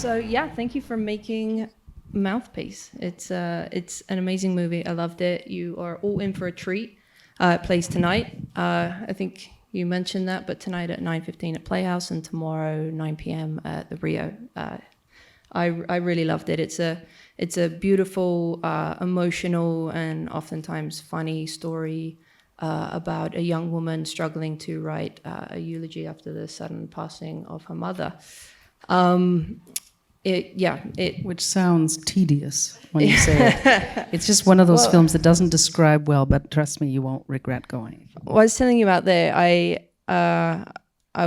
So yeah, thank you for making Mouthpiece. It's an amazing movie. I loved it. You are all in for a treat. It plays tonight. I think you mentioned that, but tonight at 9:15 at Playhouse and tomorrow 9 p.m. at the Rio. I really loved it. It's a beautiful, emotional, and oftentimes funny story about a young woman struggling to write a eulogy after the sudden passing of her mother. Which sounds tedious when you say it. It's just one of those films that doesn't describe well, but trust me, you won't regret going. Well, I was telling you about there. I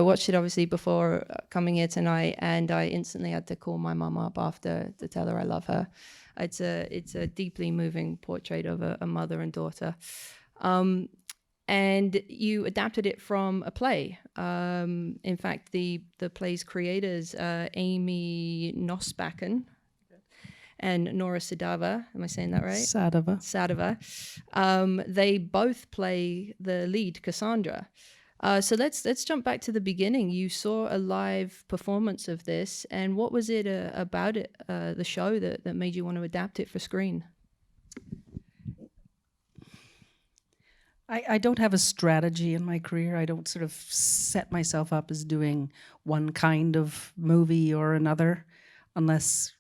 watched it obviously before coming here tonight, and I instantly had to call my mum up after to tell her I love her. It's a deeply moving portrait of a mother and daughter. And you adapted it from a play. In fact, the play's creators, Amy Nosbakken and Nora Sadava, am I saying that right? Sadava. They both play the lead, Cassandra. So let's jump back to the beginning. You saw a live performance of this, and what was it about it, the show, that made you want to adapt it for screen? I don't have a strategy in my career. I don't sort of set myself up as doing one kind of movie or another, unless,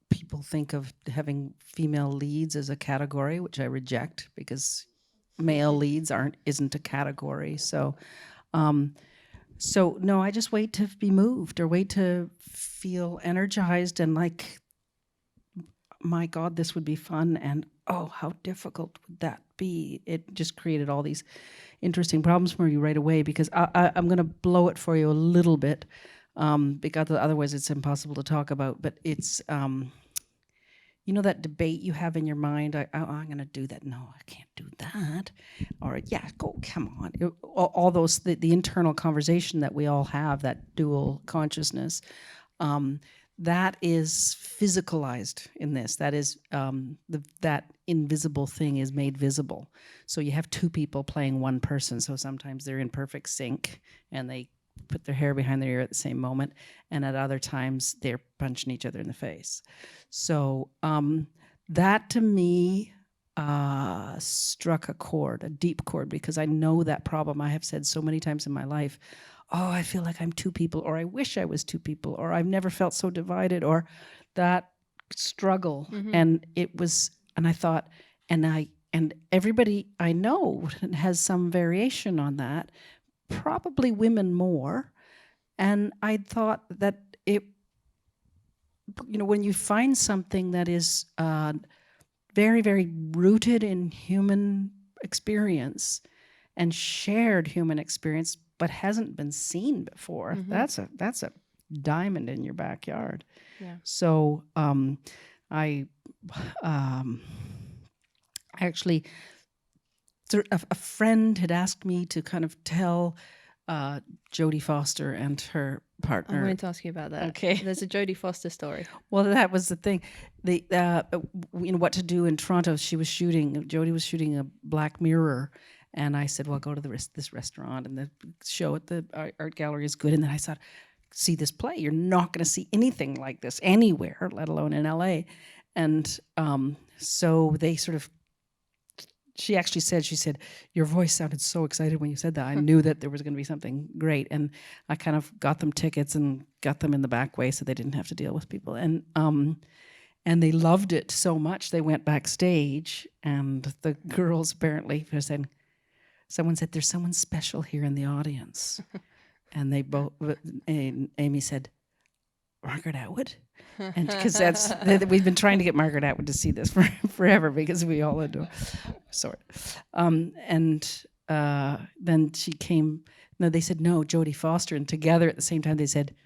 people think of having female leads as a category, which I reject because male leads isn't a category. So no, I just wait to be moved or wait to feel energized and like, my God, this would be fun, and oh, how difficult would that be? It just created all these interesting problems for you right away, because I'm going to blow it for you a little bit, because otherwise it's impossible to talk about. But it's, that debate you have in your mind, I'm going to do that. No, I can't do that. Or, yeah, come on. All those, the internal conversation that we all have, that dual consciousness, that is physicalized in this. That is, that invisible thing is made visible. So you have two people playing one person. So sometimes they're in perfect sync and they put their hair behind their ear at the same moment. And at other times they're punching each other in the face. So that to me struck a chord, a deep chord, because I know that problem. I have said so many times in my life, oh, I feel like I'm two people, or I wish I was two people, or I've never felt so divided, or that struggle. Mm-hmm. And it was, and I thought, and everybody I know has some variation on that, probably women more. And I thought that when you find something that is very, very rooted in human experience and shared human experience, but hasn't been seen before, mm-hmm. that's a diamond in your backyard. Yeah. So I actually, a friend had asked me to kind of tell Jodie Foster and her partner. I wanted to ask you about that. Okay. There's a Jodie Foster story. Well, that was the thing. What to do in Toronto, Jodie was shooting a Black Mirror. And I said, well, go to this restaurant, and the show at the art gallery is good. And then I thought, see this play. You're not going to see anything like this anywhere, let alone in LA. And so they sort of, she actually said, your voice sounded so excited when you said that. I knew that there was going to be something great. And I kind of got them tickets and got them in the back way so they didn't have to deal with people. And they loved it so much, they went backstage, and the girls apparently were saying, someone said, there's someone special here in the audience. And they both, Amy said, Margaret Atwood? And because we've been trying to get Margaret Atwood to see this forever, because we all adore and then she came, no, they said, no, Jodie Foster. And together at the same time, they said,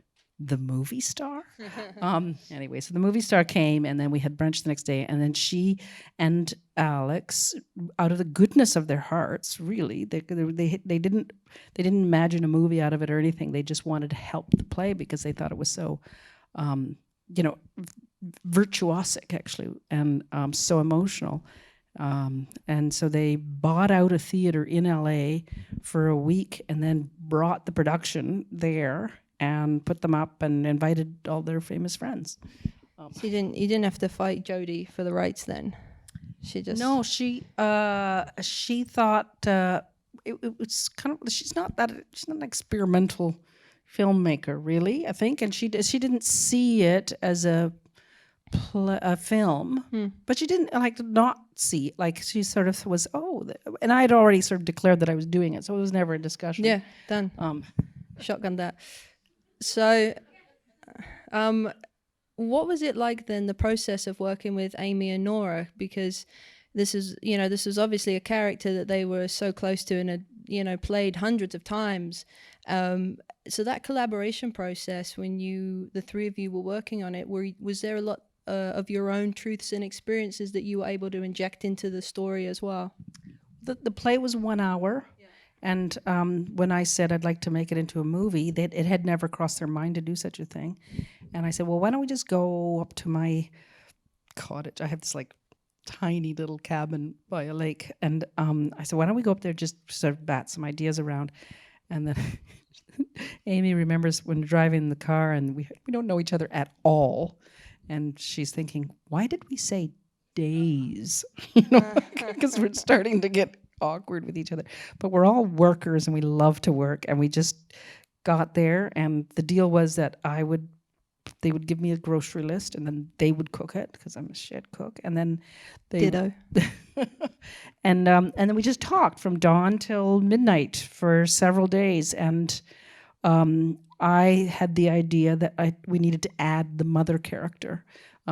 the movie star? Anyway, so the movie star came, and then we had brunch the next day, and then she and Alex, out of the goodness of their hearts, really, they didn't imagine a movie out of it or anything. They just wanted to help the play because they thought it was so, virtuosic, actually, and so emotional. And so they bought out a theater in LA for a week and then brought the production there and put them up and invited all their famous friends. So you didn't have to fight Jodie for the rights then. She just No, she thought it was kind of she's not an experimental filmmaker really, I think, and she didn't see it as a film, but she didn't not see it. Like she sort of was and I had already sort of declared that I was doing it, so it was never a discussion. Yeah, done. Shotgun that. So, what was it like then, the process of working with Amy and Nora? Because this was obviously a character that they were so close to and had, played hundreds of times. So that collaboration process, when the three of you were working on it, was there a lot of your own truths and experiences that you were able to inject into the story as well? The play was 1 hour. And when I said I'd like to make it into a movie, it had never crossed their mind to do such a thing. And I said, well, why don't we just go up to my cottage? I have this tiny little cabin by a lake. And I said, why don't we go up there, just sort of bat some ideas around? And then Amy remembers when driving in the car, and we don't know each other at all. And she's thinking, why did we say days? Because we're starting to get awkward with each other, but we're all workers and we love to work, and we just got there, and the deal was that they would give me a grocery list, and then they would cook it because I'm a shit cook, and then Ditto. and then we just talked from dawn till midnight for several days, and I had the idea that we needed to add the mother character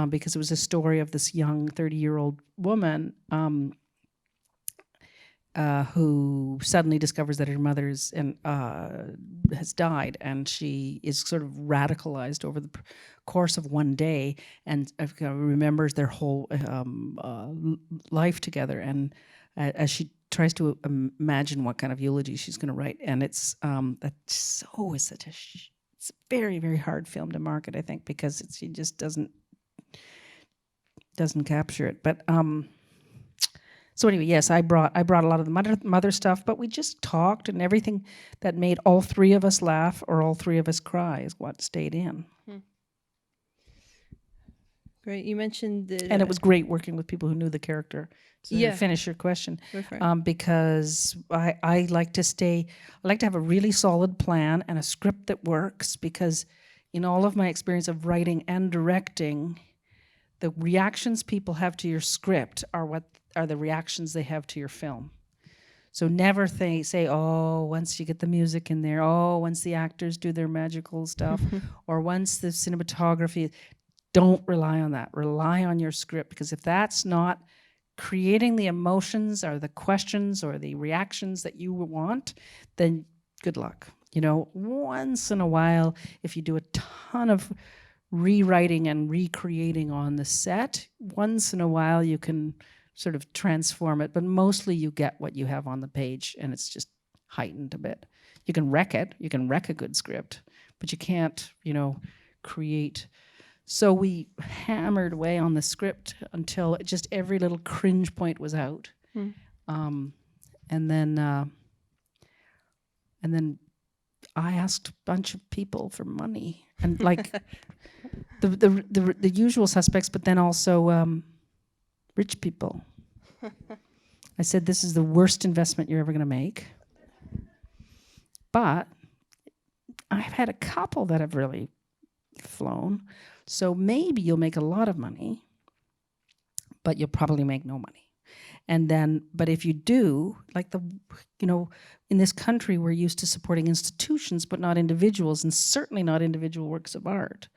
because it was a story of this young 30-year-old woman who suddenly discovers that her mother has died, and she is sort of radicalized over the course of one day, and remembers their whole life together, and as she tries to imagine what kind of eulogy she's going to write, and it's it's a very, very hard film to market, I think, because she just doesn't capture it, but. So anyway, yes, I brought a lot of the mother stuff, but we just talked, and everything that made all three of us laugh or all three of us cry is what stayed in. Great. You mentioned and it was great working with people who knew the character. So to finish your question, because I like to have a really solid plan and a script that works, because in all of my experience of writing and directing, the reactions people have to your script are the reactions they have to your film. So never say, oh, once you get the music in there, oh, once the actors do their magical stuff, or once the cinematography, don't rely on that. Rely on your script, because if that's not creating the emotions or the questions or the reactions that you want, then good luck. Once in a while, if you do a ton of rewriting and recreating on the set, once in a while you can sort of transform it, but mostly you get what you have on the page, and it's just heightened a bit. You can wreck it, you can wreck a good script, but you can't, create. So we hammered away on the script until just every little cringe point was out. And then I asked a bunch of people for money, and the usual suspects, but then also rich people. I said, this is the worst investment you're ever going to make. But I've had a couple that have really flown. So maybe you'll make a lot of money, but you'll probably make no money. And then, but if you do, in this country, we're used to supporting institutions, but not individuals, and certainly not individual works of art.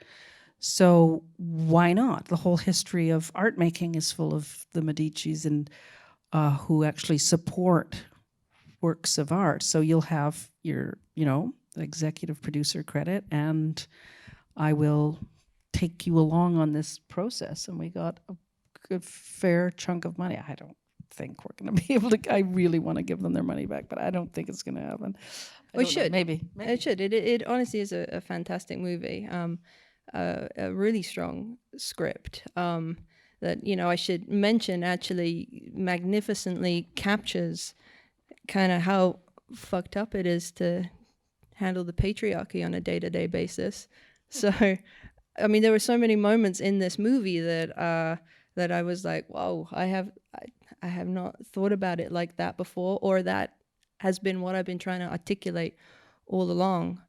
So why not? The whole history of art making is full of the Medicis and who actually support works of art. So you'll have your, executive producer credit, and I will take you along on this process. And we got a good fair chunk of money. I don't think we're going to be able to. I really want to give them their money back, but I don't think it's going to happen. We should. Maybe. It should. It honestly is a fantastic movie. A really strong script that I should mention actually magnificently captures kind of how fucked up it is to handle the patriarchy on a day-to-day basis. So, I mean, there were so many moments in this movie that I was like, whoa, I have not thought about it like that before, or that has been what I've been trying to articulate all along.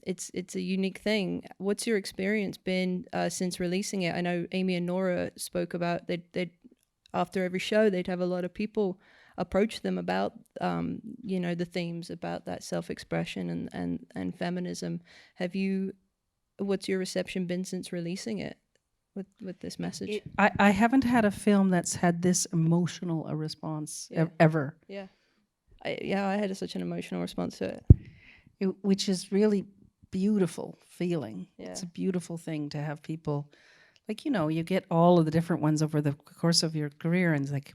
It's a unique thing. What's your experience been since releasing it? I know Amy and Nora spoke about they'd after every show they'd have a lot of people approach them about the themes about that self-expression and feminism. What's your reception been since releasing it with this message? I haven't had a film that's had this emotional a response ever. Yeah. I had such an emotional response to it. Which is really beautiful feeling. Yeah. It's a beautiful thing to have people, like, you get all of the different ones over the course of your career, and it's like,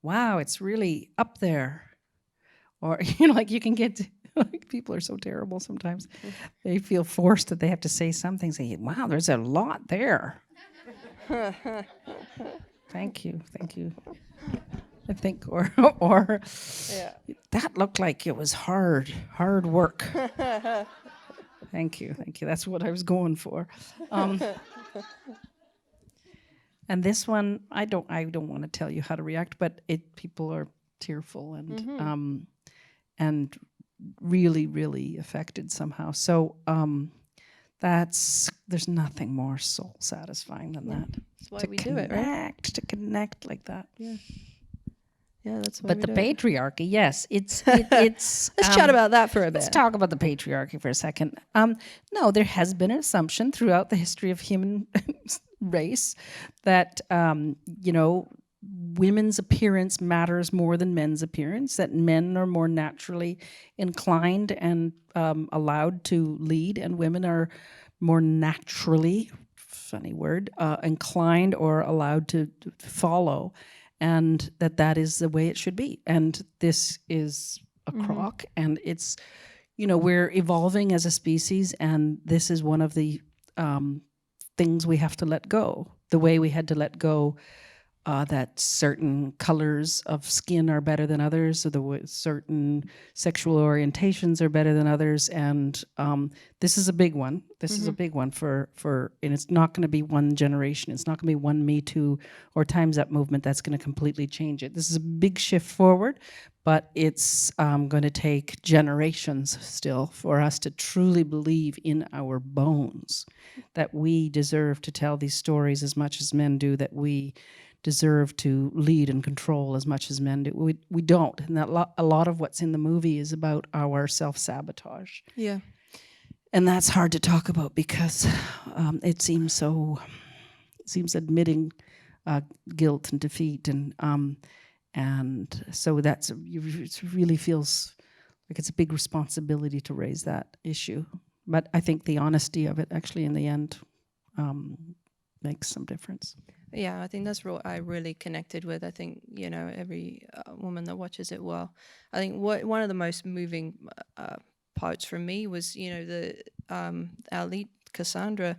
wow, it's really up there. Or, like you can get, like, people are so terrible sometimes. They feel forced that they have to say something, say, wow, there's a lot there. Thank you. I think, or Yeah. that looked like it was hard work. Thank you. That's what I was going for. And this one, I don't want to tell you how to react, but people are tearful and really, really affected somehow. So there's nothing more soul satisfying than that. That's why we do it, right? To connect like that. Yeah. Yeah, that's why But we the do it. patriarchy, yes, it's. Let's chat about that for a bit. Let's talk about the patriarchy for a second. No, there has been an assumption throughout the history of human race that women's appearance matters more than men's appearance. That men are more naturally inclined and allowed to lead, and women are more naturally, funny word, inclined or allowed to follow. And that is the way it should be. And this is a crock, and it's, we're evolving as a species, and this is one of the things we have to let go. The way we had to let go that certain colors of skin are better than others, or certain sexual orientations are better than others, and this is a big one. This is a big one for, and it's not going to be one generation. It's not going to be one Me Too or Time's Up movement that's going to completely change it. This is a big shift forward, but it's going to take generations still for us to truly believe in our bones that we deserve to tell these stories as much as men do, that we deserve to lead and control as much as men do. We don't, and that a lot of what's in the movie is about our self-sabotage. Yeah. And that's hard to talk about because it seems admitting guilt and defeat, and so it really feels like it's a big responsibility to raise that issue. But I think the honesty of it actually in the end makes some difference. Yeah, I think that's what I really connected with. I think, every woman that watches it will. I think one of the most moving parts for me was, our lead, Cassandra,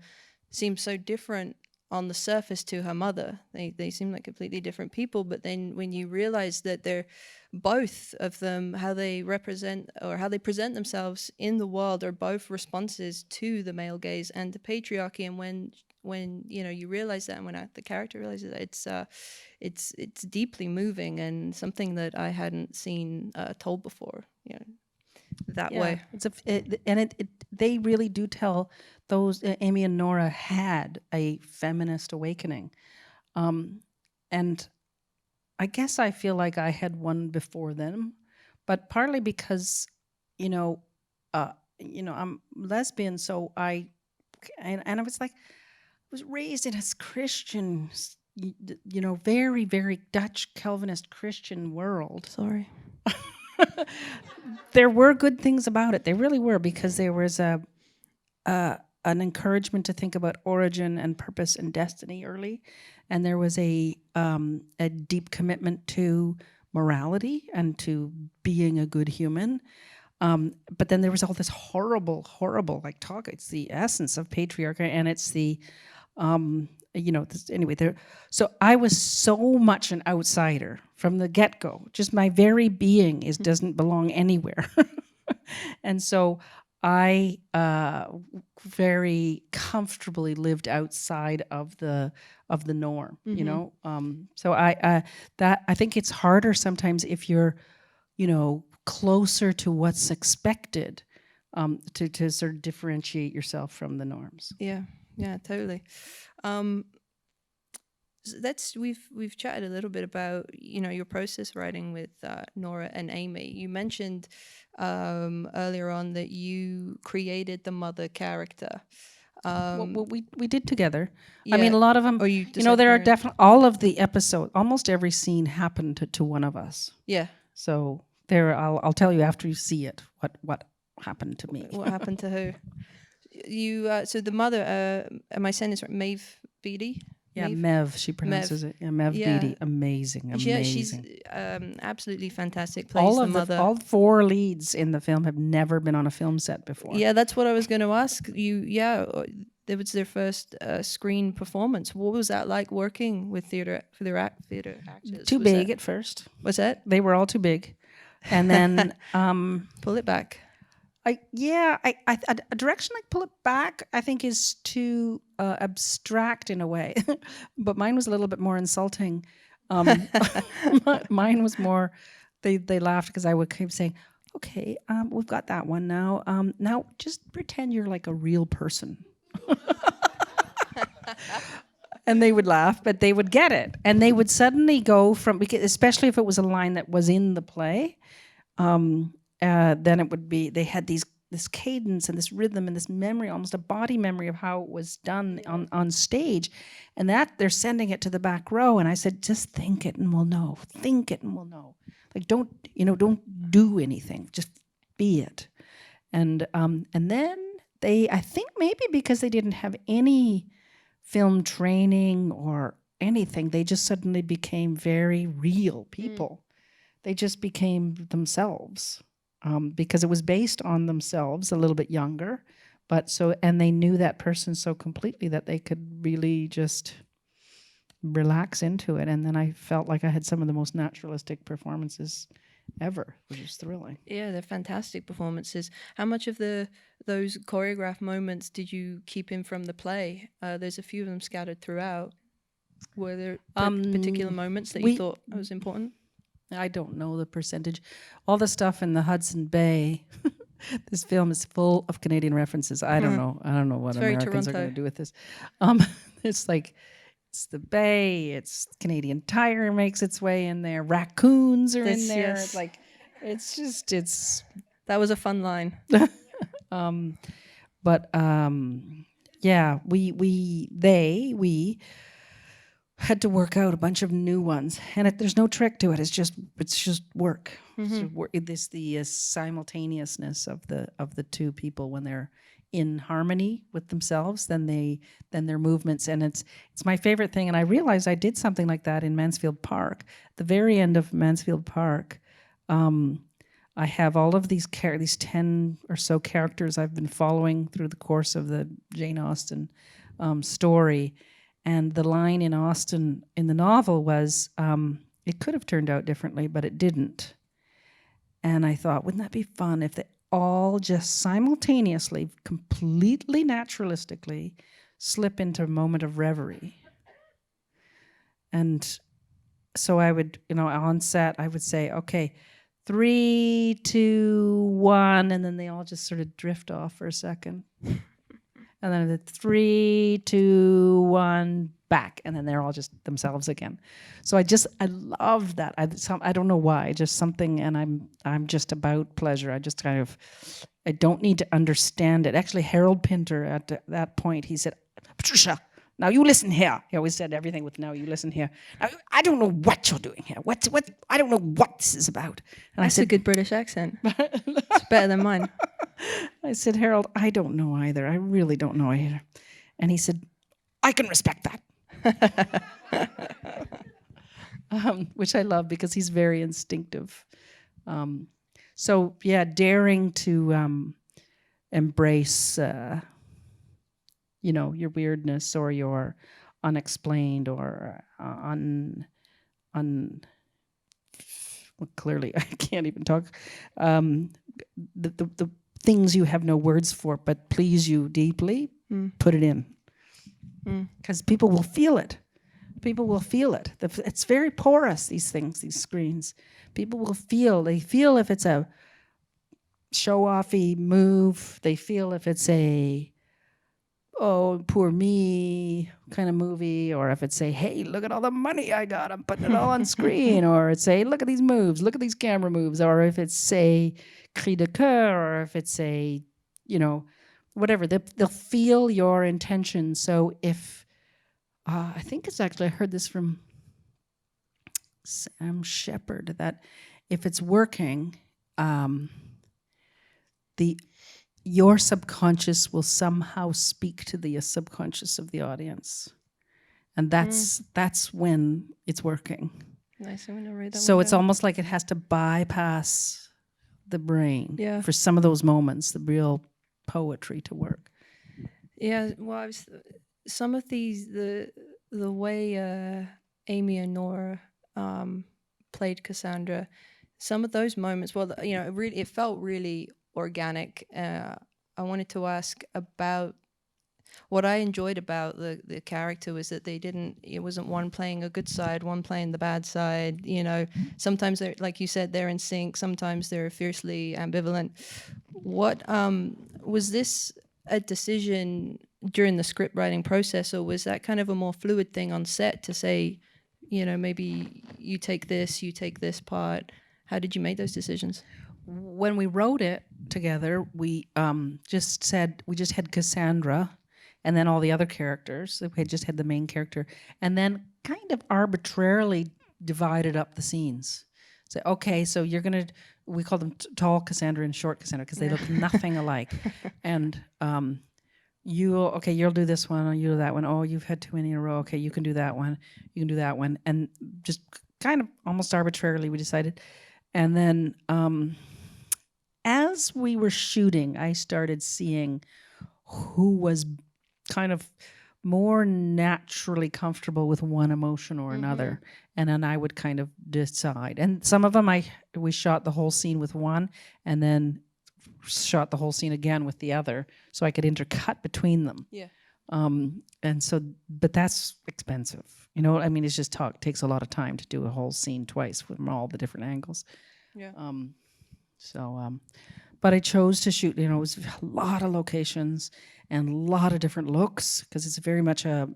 seems so different on the surface to her mother. They seem like completely different people, but then when you realize that they're both of them, how they represent or how they present themselves in the world are both responses to the male gaze and the patriarchy, and when you realize that, and when the character realizes that, it's deeply moving and something that I hadn't seen told before, that way. They really do tell those. Amy and Nora had a feminist awakening, and I guess I feel like I had one before them, but partly because I'm lesbian, so I was like. Was raised in a Christian, very, very Dutch Calvinist Christian world. Sorry. There were good things about it. There really were, because there was an encouragement to think about origin and purpose and destiny early, and there was a deep commitment to morality and to being a good human. But then there was all this horrible talk. It's the essence of patriarchy, and it's the anyway, so I was so much an outsider from the get-go. Just my very being doesn't belong anywhere. And so I very comfortably lived outside of the norm, you know. So I think it's harder sometimes if you're, you know, closer to what's expected, to sort of differentiate yourself from the norms. Yeah, totally. We've chatted a little bit about, you know, your process writing with Nora and Amy. You mentioned earlier on that you created the mother character. Well, we did together. Yeah. I mean, a lot of them. Or You know, there are definitely all of the episodes. Almost every scene happened to one of us. Yeah. So there, I'll tell you after you see it what happened to me. What happened to who? You so the mother. Am I saying this right? Maeve Beatty. Yeah, Mev, she pronounces it. Yeah, Mev Beatty, amazing. Yeah, she's absolutely fantastic. Plays the mother. All 4 leads in the film have never been on a film set before. Yeah, that's what I was going to ask you. Yeah, it was their first screen performance. What was that like working with theater actors? Too big at first. What's that? They were all too big, and then pull it back. A direction like pull it back, I think, is too abstract in a way. But mine was a little bit more insulting. Mine was more, they laughed because I would keep saying, okay, we've got that one now. Now just pretend you're like a real person. And they would laugh, but they would get it. And they would suddenly go from, because especially if it was a line that was in the play, then it would be, they had this cadence and this rhythm and this memory, almost a body memory of how it was done on stage, and that they're sending it to the back row. And I said, just think it and we'll know. Think it and we'll know. Like, don't do anything, just be it. And then they, I think maybe because they didn't have any film training or anything, they just suddenly became very real people. They just became themselves. Because it was based on themselves, a little bit younger, and they knew that person so completely that they could really just relax into it. And then I felt like I had some of the most naturalistic performances ever, which is thrilling. Yeah, they're fantastic performances. How much of those choreographed moments did you keep in from the play? There's a few of them scattered throughout. Were there particular moments that you thought was important? I don't know the percentage. All the stuff in the Hudson Bay, this film is full of Canadian references. I don't know. I don't know what Americans are going to do with this. It's like, it's the Bay, it's Canadian Tire makes its way in there. Raccoons are in there. Yes. Like, it's. That was a fun line. Yeah, we had to work out a bunch of new ones, and there's no trick to it. It's just work. It's the simultaneousness of the two people when they're in harmony with themselves, then their movements, and it's my favorite thing. And I realized I did something like that in Mansfield Park. At the very end of Mansfield Park, I have all of these 10 or so characters I've been following through the course of the Jane Austen story. And the line in Austen in the novel was, it could have turned out differently, but it didn't. And I thought, wouldn't that be fun if they all just simultaneously, completely naturalistically, slip into a moment of reverie? And so I would, on set, I would say, okay, 3, 2, 1, and then they all just sort of drift off for a second. And then the 3, 2, 1, back, and then they're all just themselves again. So I love that. I don't know why, just something, and I'm just about pleasure. I just I don't need to understand it. Actually, Harold Pinter at that point, he said, Patricia, now you listen here. He always said everything with now you listen here. Now, I don't know what you're doing here. What? I don't know what this is about. And That's a good British accent. It's better than mine. I said, Harold, I don't know either. I really don't know either. And he said, I can respect that. Which I love because he's very instinctive. So yeah, daring to embrace, your weirdness or your unexplained or well, clearly I can't even talk. the things you have no words for but please you deeply, put it in. Because people will feel it. People will feel it. It's very porous, these things, these screens. People will feel. They feel if it's a show-offy move. They feel if it's a, oh, poor me kind of movie, or if it's a, hey, look at all the money I got, I'm putting it all on screen, or it's a, look at these moves, look at these camera moves, or if it's a cri de coeur, or if it's a, you know, whatever. They'll feel your intention. So if, I think it's actually, I heard this from Sam Shepard, that if it's working, your subconscious will somehow speak to the subconscious of the audience. And that's when it's working. Nice, I'm gonna write that So one it's down. almost like it has to bypass the brain Yeah. for some of those moments, the real poetry to work. Yeah, well, some of these, the way Amy and Nora played Cassandra, some of those moments, well, you know, it felt really organic. I wanted to ask about what I enjoyed about the character was that it wasn't one playing a good side, one playing the bad side. You know, sometimes they're, like you said, they're in sync. Sometimes they're fiercely ambivalent. What was this a decision during the script writing process, or was that kind of a more fluid thing on set to say, you know, maybe you take this part? How did you make those decisions? When we wrote it together, we just had Cassandra and then all the other characters. We had just had the main character and then kind of arbitrarily divided up the scenes. So, okay, so you're going to, we call them tall Cassandra and short Cassandra because they look nothing alike. And you'll do this one, or you do that one. Oh, you've had too many in a row. Okay, you can do that one. You can do that one. And just kind of almost arbitrarily we decided. And then as we were shooting, I started seeing who was kind of more naturally comfortable with one emotion or another. And then I would kind of decide. And some of them we shot the whole scene with one and then shot the whole scene again with the other so I could intercut between them. Yeah. And so, but that's expensive. You know, I mean, it's just takes a lot of time to do a whole scene twice from all the different angles. Yeah. But I chose to shoot, you know, it was a lot of locations and a lot of different looks because it's very much a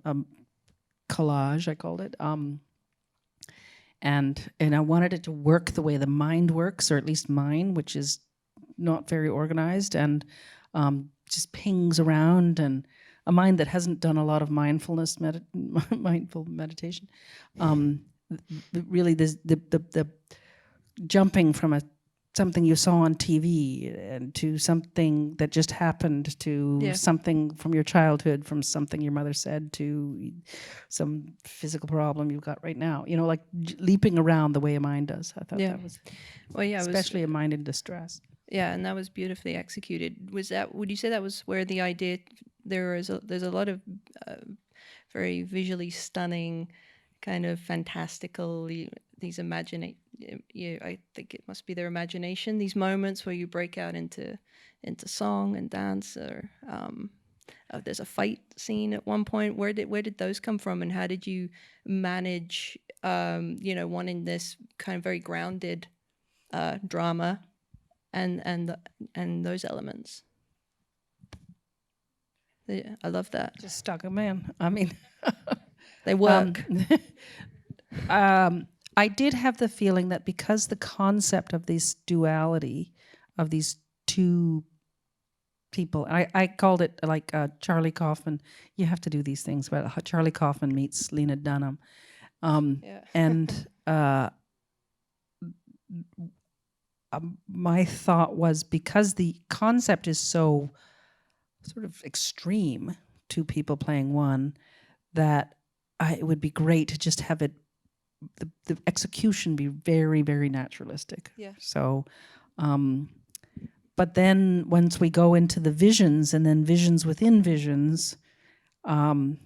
collage, I called it. And I wanted it to work the way the mind works, or at least mine, which is not very organized and just pings around, and a mind that hasn't done a lot of mindfulness, mindful meditation. Really, the jumping from something you saw on TV and to something that just happened to something from your childhood, from something your mother said to some physical problem you've got right now. You know, like leaping around the way a mind does. I thought that was, especially a mind in distress. Yeah, and that was beautifully executed. Would you say that was where the idea, there's a lot of very visually stunning, kind of fantastical, these I think it must be their imagination, these moments where you break out into song and dance, or there's a fight scene at one point. Where did those come from, and how did you manage wanting this kind of very grounded drama and those elements? Yeah, I love that. Just stuck them in. I mean, they work. I did have the feeling that because the concept of this duality of these two people, I called it like Charlie Kaufman. You have to do these things, but Charlie Kaufman meets Lena Dunham. And my thought was, because the concept is so sort of extreme, two people playing one, that it would be great to just have it, the execution be very, very naturalistic. Yeah. So, but then once we go into the visions and then visions within visions, and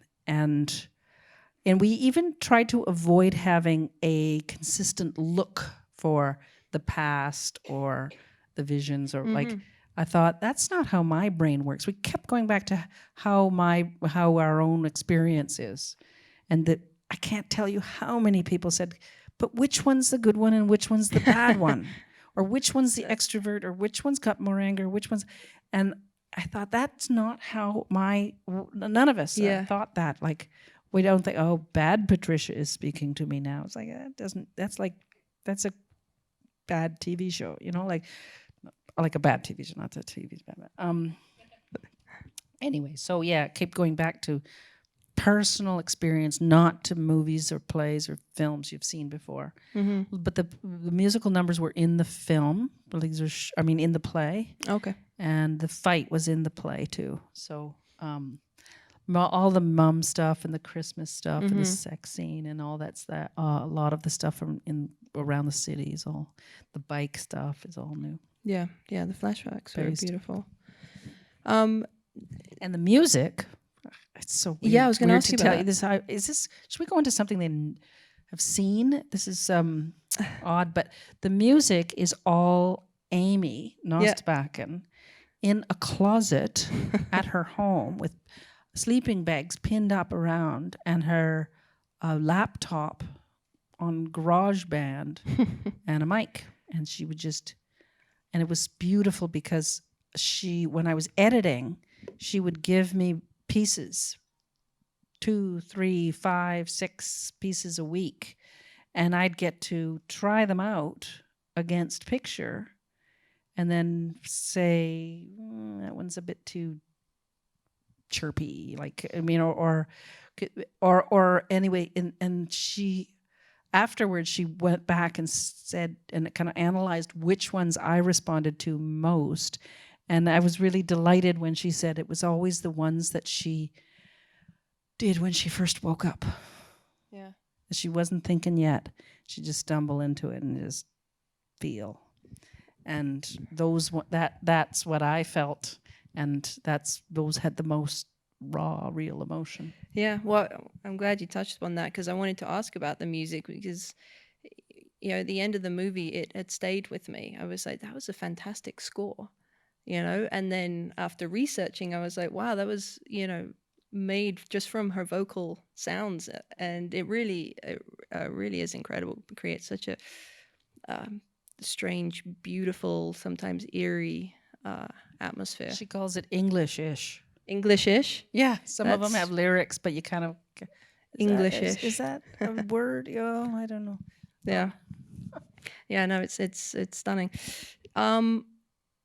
we even try to avoid having a consistent look for the past or the visions, or like, I thought, that's not how my brain works. We kept going back to how our own experience is. And that I can't tell you how many people said, but which one's the good one and which one's the bad one? Or which one's the extrovert, or which one's got more anger, which one's... And I thought, that's not how none of us thought that. Like, we don't think, oh, bad Patricia is speaking to me now. It's like, that's a bad TV show, you know, like a bad TV show, not that TV's bad. Anyway, so yeah, keep going back to personal experience, not to movies or plays or films you've seen before. But the musical numbers were in the film. These are, in the play. Okay. And the fight was in the play too. So all the mum stuff and the Christmas stuff and the sex scene and all that's that. A lot of the stuff from around the city is all, the bike stuff is all new. Yeah, the flashbacks are beautiful. And the music. It's so weird. Yeah, I was going to ask you about this. Should we go into something they have seen? This is odd, but the music is all Amy Nostbakken in a closet at her home with sleeping bags pinned up around and her laptop on GarageBand and a mic. And she would and it was beautiful because when I was editing, she would give me pieces, 2, 3, 5, 6 pieces a week, and I'd get to try them out against picture and then say, that one's a bit too chirpy, like, or anyway, and she afterwards she went back and said, and kind of analyzed which ones I responded to most. And I was really delighted when she said it was always the ones that she did when she first woke up. Yeah. She wasn't thinking yet. She just stumbled into it and just feel. And that's what I felt. And those had the most raw, real emotion. Yeah, well, I'm glad you touched on that because I wanted to ask about the music because, at the end of the movie, it had stayed with me. I was like, that was a fantastic score. And then after researching, I was like, wow, that was, made just from her vocal sounds. And it really is incredible. It creates such a strange, beautiful, sometimes eerie atmosphere. She calls it English-ish. English-ish? Yeah, some of them have lyrics, but you kind of... English-ish. Is that a word? I don't know. Yeah. Yeah, no, it's stunning.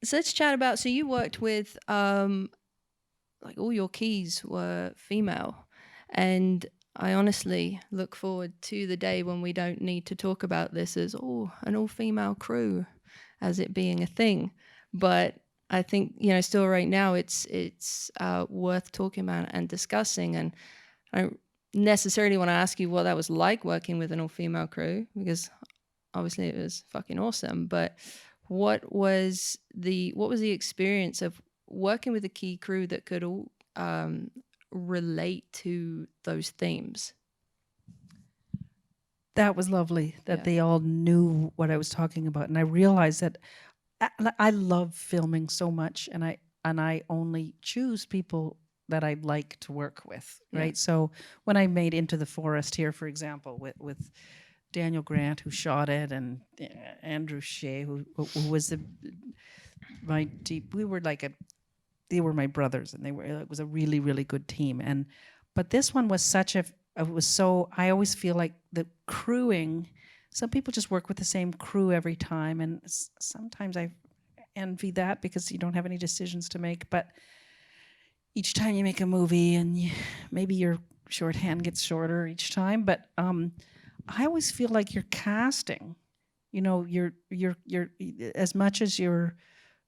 So let's chat about, so you worked with, like all your keys were female. And I honestly look forward to the day when we don't need to talk about this as, an all-female crew, as it being a thing. But I think, still right now it's worth talking about and discussing. And I don't necessarily want to ask you what that was like working with an all-female crew, because obviously it was fucking awesome. But what was the experience of working with a key crew that could all relate to those themes? That was lovely that they all knew what I was talking about. And I realized that I love filming so much, and I only choose people that I like to work with, right? Yeah. So when I made Into the Forest here, for example, with Daniel Grant, who shot it, and Andrew Shea, who was they were my brothers, and it was a really, really good team. But this one was I always feel like the crewing, some people just work with the same crew every time, and sometimes I envy that because you don't have any decisions to make. But each time you make a movie, and maybe your shorthand gets shorter each time, but I always feel like you're casting, you're as much as you're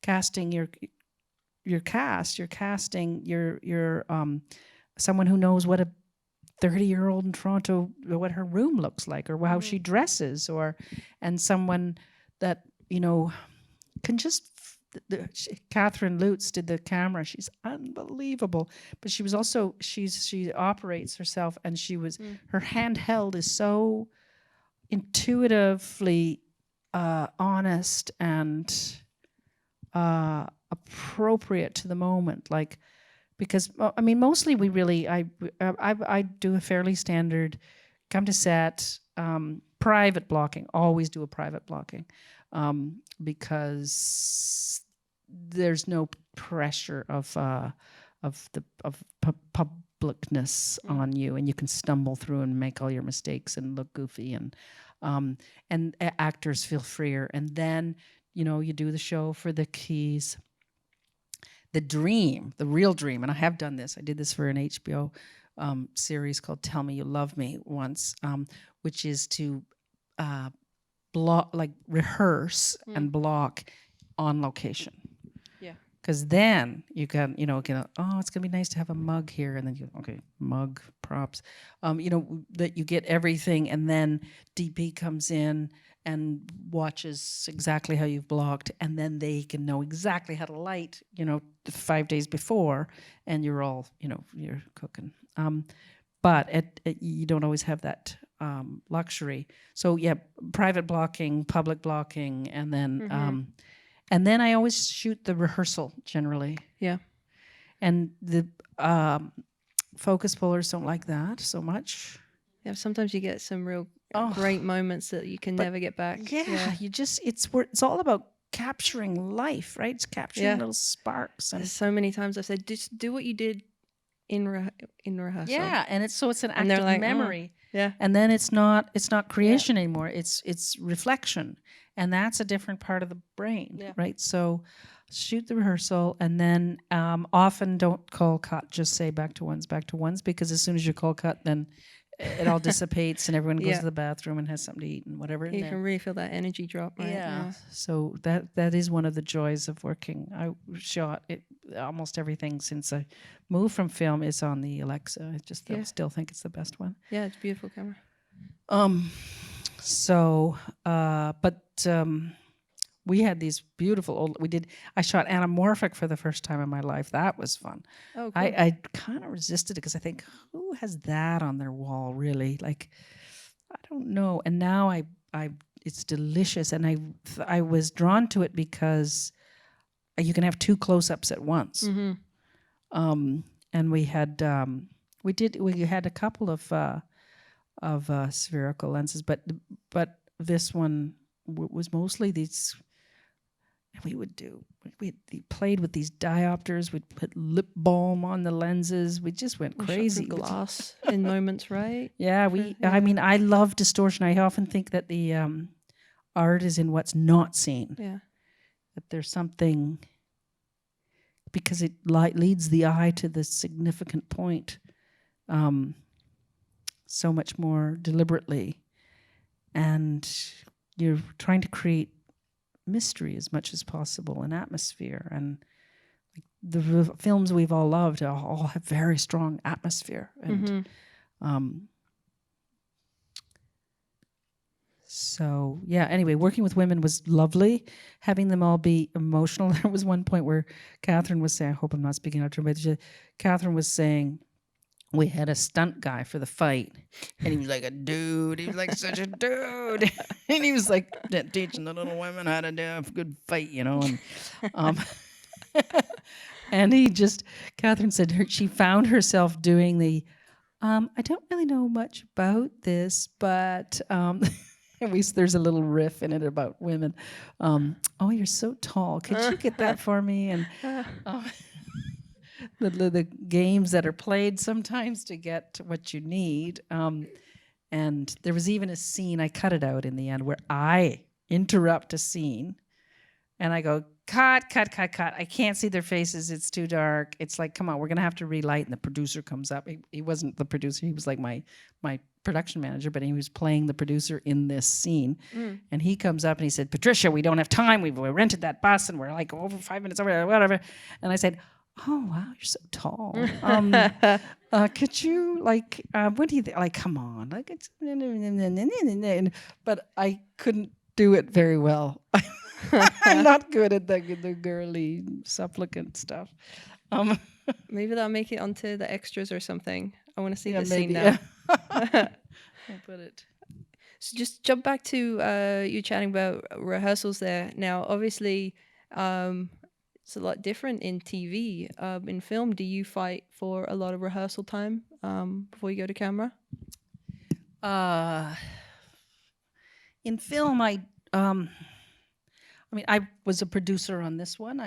casting your cast, you're casting your someone who knows what a 30-year-old in Toronto, what her room looks like, or how she dresses, and someone that can just. Catherine Lutz did the camera. She's unbelievable, but she was also she operates herself, and her handheld is so intuitively honest and appropriate to the moment, like, because I mean, mostly we really I do a fairly standard come to set, private blocking. Always do a private blocking, because there's no pressure of publicness on you, and you can stumble through and make all your mistakes and look goofy, and actors feel freer. And then, you know, you do the show for the keys. The dream, the real dream, and I have done this. I did this for an HBO series called Tell Me You Love Me once, which is to rehearse and block on location. Yeah. Because then you can, you know, oh, it's going to be nice to have a mug here. And then you, okay, mug, props. You know, that you get everything, and then DP comes in and watches exactly how you've blocked, and then they can know exactly how to light, you know, 5 days before, and you're all, you know, you're cooking. But you don't always have that luxury. So yeah, private blocking, public blocking, and then I always shoot the rehearsal generally. Yeah. And the focus pullers don't like that so much. Yeah, sometimes you get some real great moments that you can never get back. Yeah, you just, it's all about capturing life, right? It's capturing little sparks. And so many times I've said, just do what you did in rehearsal. Yeah, and it's an act of memory. Yeah. And then it's not creation anymore. It's reflection. And that's a different part of the brain, right? So shoot the rehearsal, and then often don't call cut, just say back to ones, because as soon as you call cut, then it all dissipates and everyone goes to the bathroom and has something to eat and whatever. You can really feel that energy drop, right? Yeah. So that is one of the joys of working. I shot almost everything since I moved from film is on the Alexa. I still think it's the best one. Yeah, it's a beautiful camera. We had these beautiful I shot anamorphic for the first time in my life. That was fun. Oh, cool. I kind of resisted it because I think, who has that on their wall, really? Like, I don't know. And now it's delicious. And I was drawn to it because you can have 2 close-ups at once. Mm-hmm. And we had a couple of spherical lenses, but this one was mostly these. We played with these diopters. We'd put lip balm on the lenses. We just went crazy. Glass in moments, right? Yeah, I mean, I love distortion. I often think that the art is in what's not seen. Yeah. That there's something, because it leads the eye to the significant point so much more deliberately. And you're trying to create mystery as much as possible, an atmosphere, and like the films we've all loved all have very strong atmosphere, and so yeah. Anyway, working with women was lovely. Having them all be emotional. There was one point where Catherine was saying, I hope I'm not speaking out to her, but Catherine was saying, we had a stunt guy for the fight, and he was like a dude. He was like such a dude. And he was like teaching the little women how to do a good fight, you know. And and Catherine said she found herself doing the, I don't really know much about this, but there's a little riff in it about women. Oh, you're so tall. Could you get that for me? And the games that are played sometimes to get what you need. And there was even a scene, I cut it out in the end, where I interrupt a scene and I go, cut. I can't see their faces. It's too dark. It's like, come on, we're going to have to relight. And the producer comes up. He wasn't the producer. He was like my production manager, but he was playing the producer in this scene. And he comes up and he said, Patricia, we don't have time. We rented that bus and we're like over 5 minutes over, whatever. And I said, oh, wow, you're so tall. Could you, like, what do you think? Like, come on. Like, it's, but I couldn't do it very well. I'm not good at the girly supplicant stuff. Maybe that'll make it onto the extras or something. I want to see the scene now. I'll put it. So just jump back to you chatting about rehearsals there. Now, obviously, it's a lot different in TV. In film, do you fight for a lot of rehearsal time before you go to camera? In film, I mean, I was a producer on this one.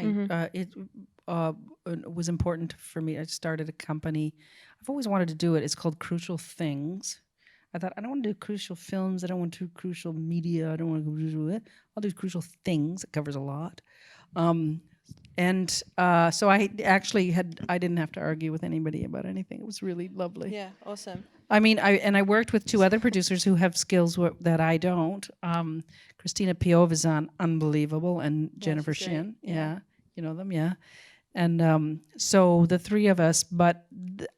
It was important for me. I started a company. I've always wanted to do it. It's called Crucial Things. I thought, I don't want to do crucial films. I don't want to do crucial media. I don't want to do it. I'll do Crucial Things. It covers a lot. So I didn't have to argue with anybody about anything. It was really lovely. Yeah, awesome. I mean, I worked with two other producers who have skills that I don't. Christina Piovazan, unbelievable, and Jennifer Shin. Yeah, you know them, yeah. And so the three of us, but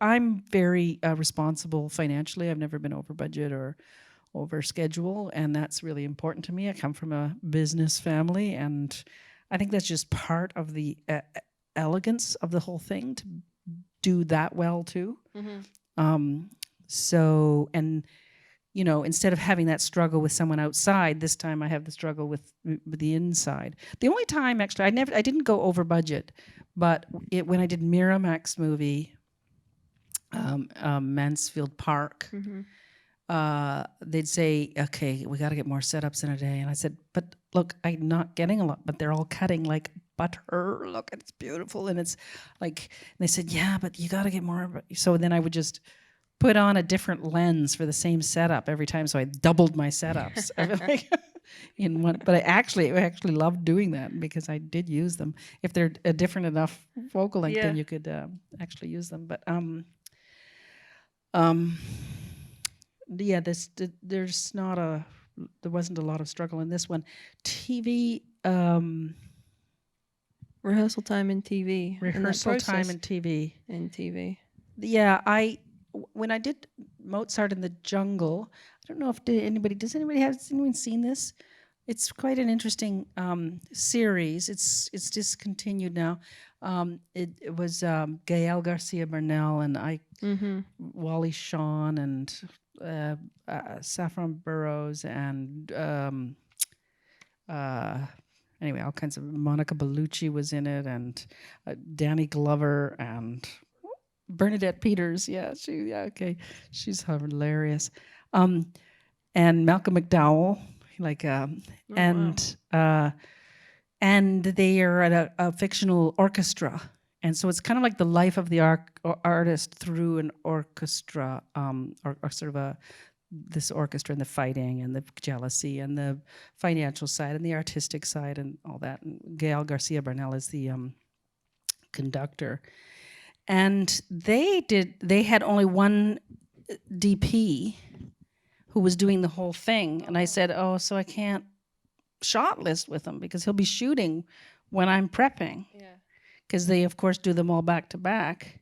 I'm very responsible financially. I've never been over budget or over schedule, and that's really important to me. I come from a business family, and I think that's just part of the elegance of the whole thing, to do that well too. So, and you know, instead of having that struggle with someone outside, this time I have the struggle with the inside. The only time, actually, I didn't go over budget, but when I did Miramax movie, Mansfield Park, they'd say, okay, we got to get more setups in a day. And I said, but look, I'm not getting a lot, but they're all cutting like butter. Look, it's beautiful. And it's like, and they said, yeah, but you got to get more. So then I would just put on a different lens for the same setup every time. So I doubled my setups in one. But I actually loved doing that, because I did use them. If they're a different enough focal length, then you could actually use them. But yeah, there wasn't a lot of struggle in this one. TV, rehearsal time in TV. Rehearsal time in TV. In TV. Yeah, when I did Mozart in the Jungle, I don't know if has anyone seen this? It's quite an interesting series. It's discontinued now. It was Gael Garcia Bernal and Wally Shawn and Saffron Burrows and anyway, all kinds of, Monica Bellucci was in it, and Danny Glover and Bernadette Peters. Yeah, she's hilarious. And Malcolm McDowell, and they are at a fictional orchestra. And so it's kind of like the life of the artist through an orchestra, or sort of this orchestra, and the fighting and the jealousy and the financial side and the artistic side and all that. And Gael Garcia Bernal is the conductor. And they had only one DP who was doing the whole thing. And I said, oh, so I can't shot list with him, because he'll be shooting when I'm prepping. Yeah. Because they, of course, do them all back to back.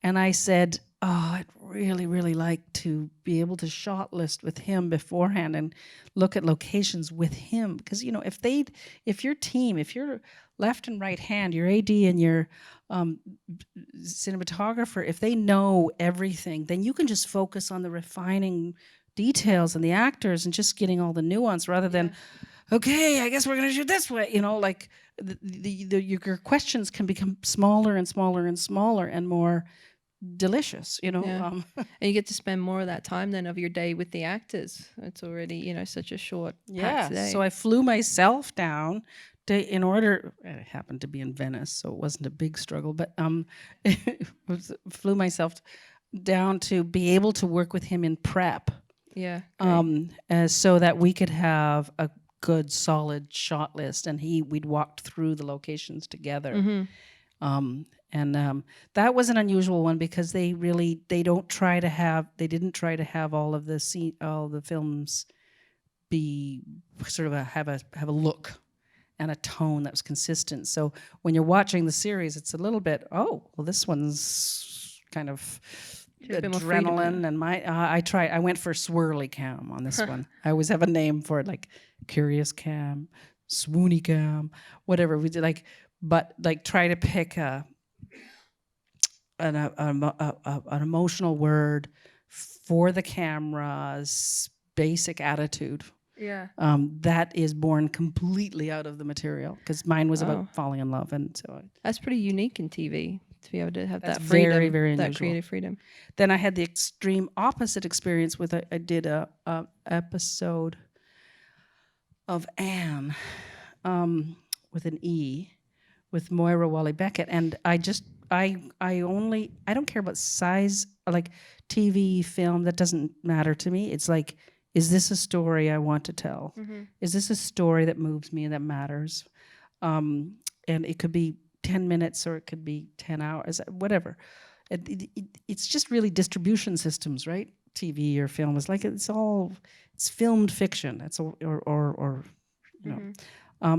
And I said, oh, I'd really, really like to be able to shot list with him beforehand and look at locations with him. Because, you know, if your team, if your left and right hand, your AD and your cinematographer, if they know everything, then you can just focus on the refining details and the actors and just getting all the nuance, rather than, okay, I guess we're going to shoot this way. You know, like your questions can become smaller and smaller and smaller and more delicious, you know. Yeah. And you get to spend more of that time then of your day with the actors. It's already, you know, such a short packed day. So I flew myself down in order, it happened to be in Venice, so it wasn't a big struggle, but flew myself down to be able to work with him in prep. Yeah. So that we could have a good solid shot list, and we'd walked through the locations together. And that was an unusual one, because they didn't try to have all of the films be sort of have a look and a tone that was consistent. So when you're watching the series, it's a little bit, oh, well, this one's kind of adrenaline, and I went for swirly cam on this one. I always have a name for it, like curious cam, swoony cam, whatever we did, but try to pick an emotional word for the camera's basic attitude. Yeah. That is born completely out of the material, because mine was Oh. about falling in love, and so That's pretty unique in TV to be able to have That's that freedom, very, very that unusual. creative freedom. Then I had the extreme opposite experience with I did a episode of Anne with an E with Moira Wally Beckett, and I don't care about size, like TV, film, that doesn't matter to me. It's like, is this a story I want to tell? Is this a story that moves me and that matters? And it could be 10 minutes or it could be 10 hours, whatever. It's just really distribution systems, right? TV or film is like, it's filmed fiction. It's or you know.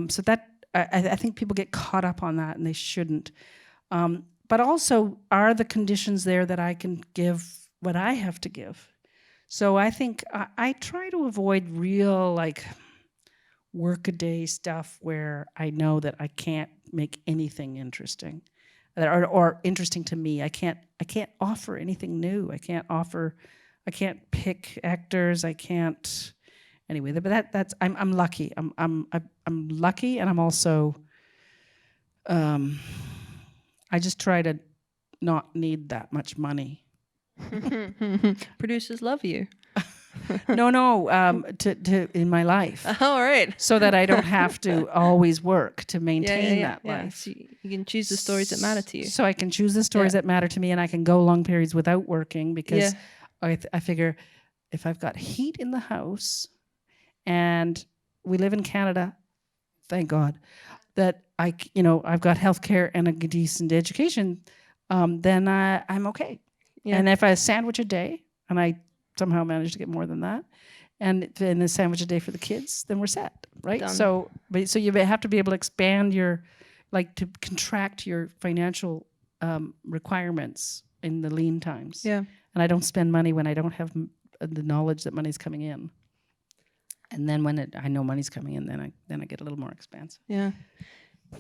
So that I think people get caught up on that, and they shouldn't. But also, are the conditions there that I can give what I have to give? So I think I try to avoid real like workaday stuff where I know that I can't make anything interesting, or interesting to me. I can't offer anything new. I can't pick actors. I can't. Anyway, but that's I'm lucky. I'm lucky, and I'm also. I just try to not need that much money. Producers love you. No. To in my life. All right. So that I don't have to always work to maintain that life. So you can choose the stories that matter to you. So I can choose the stories that matter to me, and I can go long periods without working, because I figure if I've got heat in the house, and we live in Canada, thank God, that I've got healthcare and a decent education, then I'm okay. Yeah. And if I sandwich a day, and I somehow manage to get more than that, and then a sandwich a day for the kids, then we're set, right? Done. So you have to be able to expand to contract your financial requirements in the lean times. Yeah. And I don't spend money when I don't have the knowledge that money's coming in. And then when I know money's coming in, then I get a little more expansive. Yeah,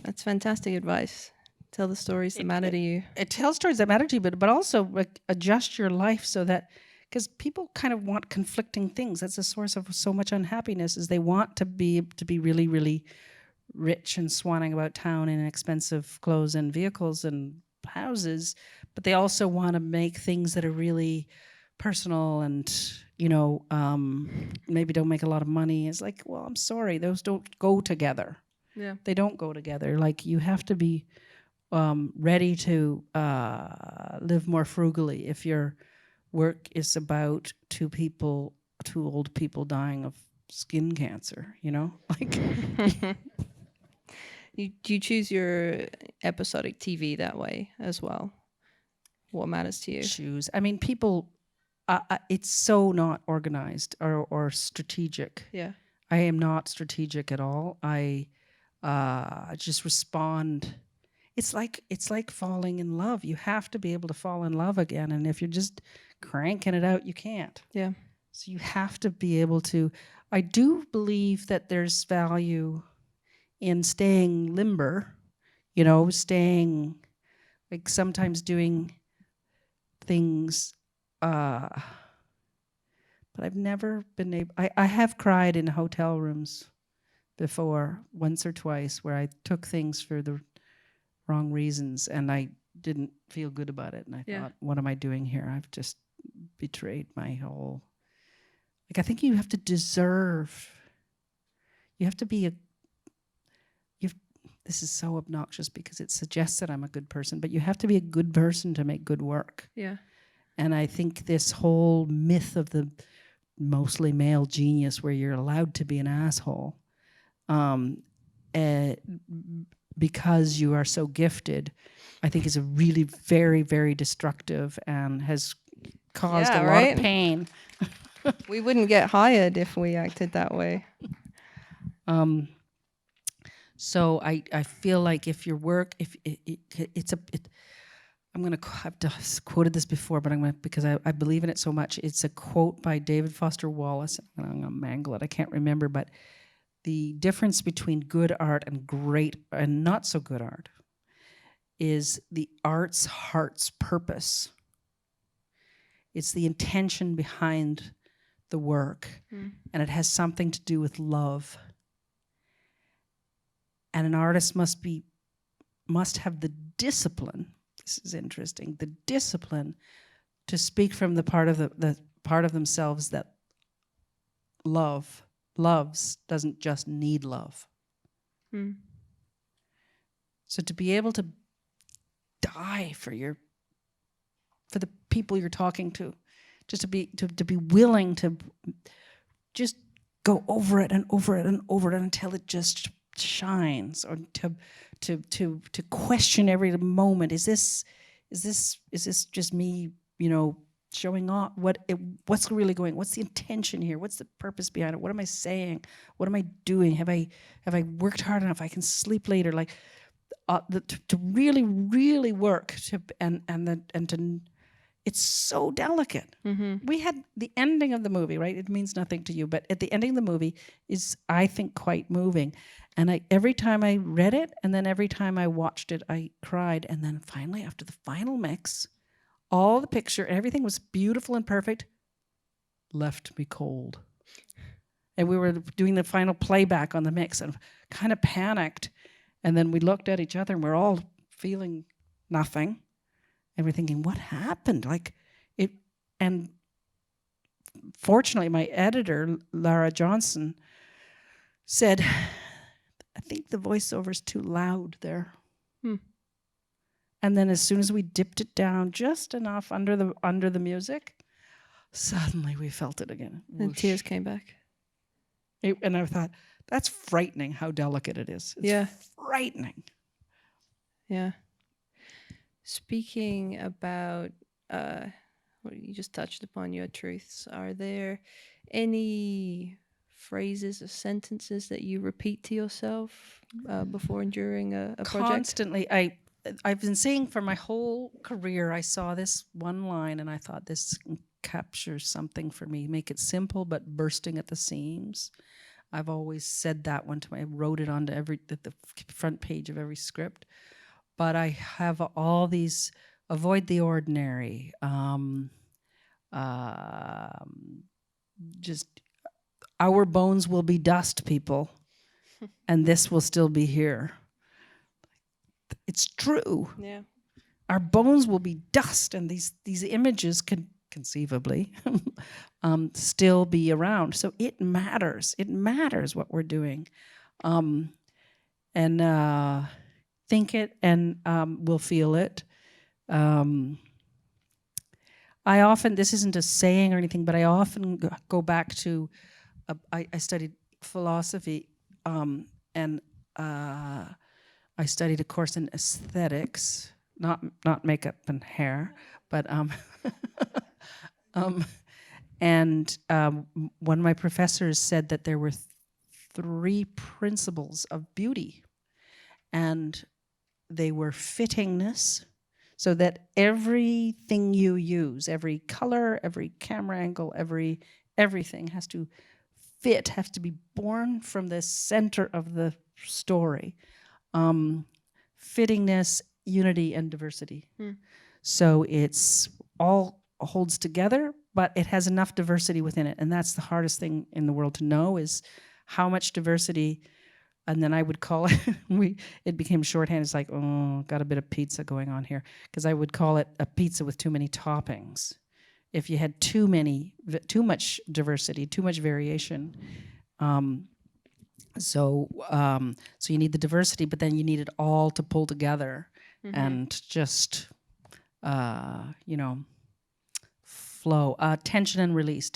that's fantastic advice. Tell the stories that matter to you. It tells stories that matter to you, but also like adjust your life so that, because people kind of want conflicting things. That's a source of so much unhappiness, is they want to be really, really rich and swanning about town in expensive clothes and vehicles and houses, but they also want to make things that are really personal and maybe don't make a lot of money. It's like, well, I'm sorry, those don't go together. Yeah, they don't go together. Like, you have to be ready to live more frugally if your work is about two old people dying of skin cancer. Like. You choose your episodic TV that way as well. What matters to you? I mean, people. It's so not organized or strategic. Yeah. I am not strategic at all. I just respond. It's like falling in love. You have to be able to fall in love again, and if you're just cranking it out, you can't. Yeah. So you have to be able to. I do believe that there's value in staying limber, staying, like, sometimes doing things. But I've never been able. I have cried in hotel rooms before, once or twice, where I took things for the wrong reasons, and I didn't feel good about it. And I thought, what am I doing here? I've just betrayed my whole. Like, I think you have to deserve. You have to be this is so obnoxious because it suggests that I'm a good person, but you have to be a good person to make good work. Yeah. And I think this whole myth of the mostly male genius, where you're allowed to be an asshole because you are so gifted, I think is a really very, very destructive and has caused a lot of pain. We wouldn't get hired if we acted that way. So I feel like if your work, I've quoted this before, but because I believe in it so much. It's a quote by David Foster Wallace. I'm going to mangle it. I can't remember, but the difference between good art and great and not so good art is the art's heart's purpose. It's the intention behind the work, and it has something to do with love. And an artist must have the discipline. This is interesting. The discipline to speak from the part of the part of themselves that loves, doesn't just need love. So to be able to die for the people you're talking to, just to be willing to just go over it and over it and over it until it just shines, or to question every moment. Is this just me, showing off? What's really going? What's the intention here? What's the purpose behind it? What am I saying? What am I doing? Have I worked hard enough? I can sleep later. Like to really, really work it's so delicate. We had the ending of the movie, right? It means nothing to you, but at the ending of the movie is, I think, quite moving. And every time I read it, and then every time I watched it, I cried. And then finally, after the final mix, all the picture, everything was beautiful and perfect, left me cold. And we were doing the final playback on the mix and kind of panicked. And then we looked at each other and we're all feeling nothing. And we're thinking, what happened? And fortunately, my editor, Lara Johnson, said, I think the voiceover's too loud there. And then as soon as we dipped it down just enough under the music, suddenly we felt it again. And tears came back. And I thought, that's frightening how delicate it is. It's frightening. Yeah. Speaking about what you just touched upon, your truths, are there any phrases or sentences that you repeat to yourself before and during a project? Constantly. I've been saying for my whole career, I saw this one line and I thought, this captures something for me. Make it simple but bursting at the seams. I've always said that one to me. I wrote it onto the front page of every script. But I have all these, avoid the ordinary, just our bones will be dust, people, and this will still be here. It's true. Yeah. Our bones will be dust, and these images can conceivably still be around. So it matters. It matters what we're doing. Think it and we'll feel it. I often, this isn't a saying or anything, but I often go back to, I studied philosophy and I studied a course in aesthetics, not makeup and hair, but and one of my professors said that there were 3 principles of beauty, and they were fittingness, so that everything you use, every color, every camera angle, everything has to fit, has to be born from the center of the story. Fittingness, unity, and diversity. So it's all holds together, but it has enough diversity within it, and that's the hardest thing in the world to know, is how much diversity. And then I would call it, it became shorthand. It's like, oh, got a bit of pizza going on here. Because I would call it a pizza with too many toppings. If you had too much diversity, too much variation. So you need the diversity, but then you need it all to pull together and just, flow. Tension and release.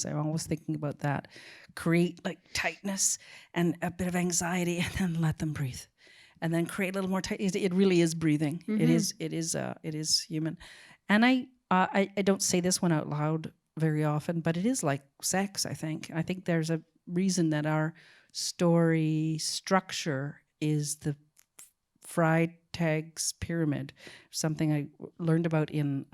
I'm always thinking about that. Create like tightness and a bit of anxiety, and then let them breathe, and then create a little more tight. It really is breathing. It is human. And I don't say this one out loud very often, but it is like sex. I think there's a reason that our story structure is the Freytag's pyramid, something I learned about in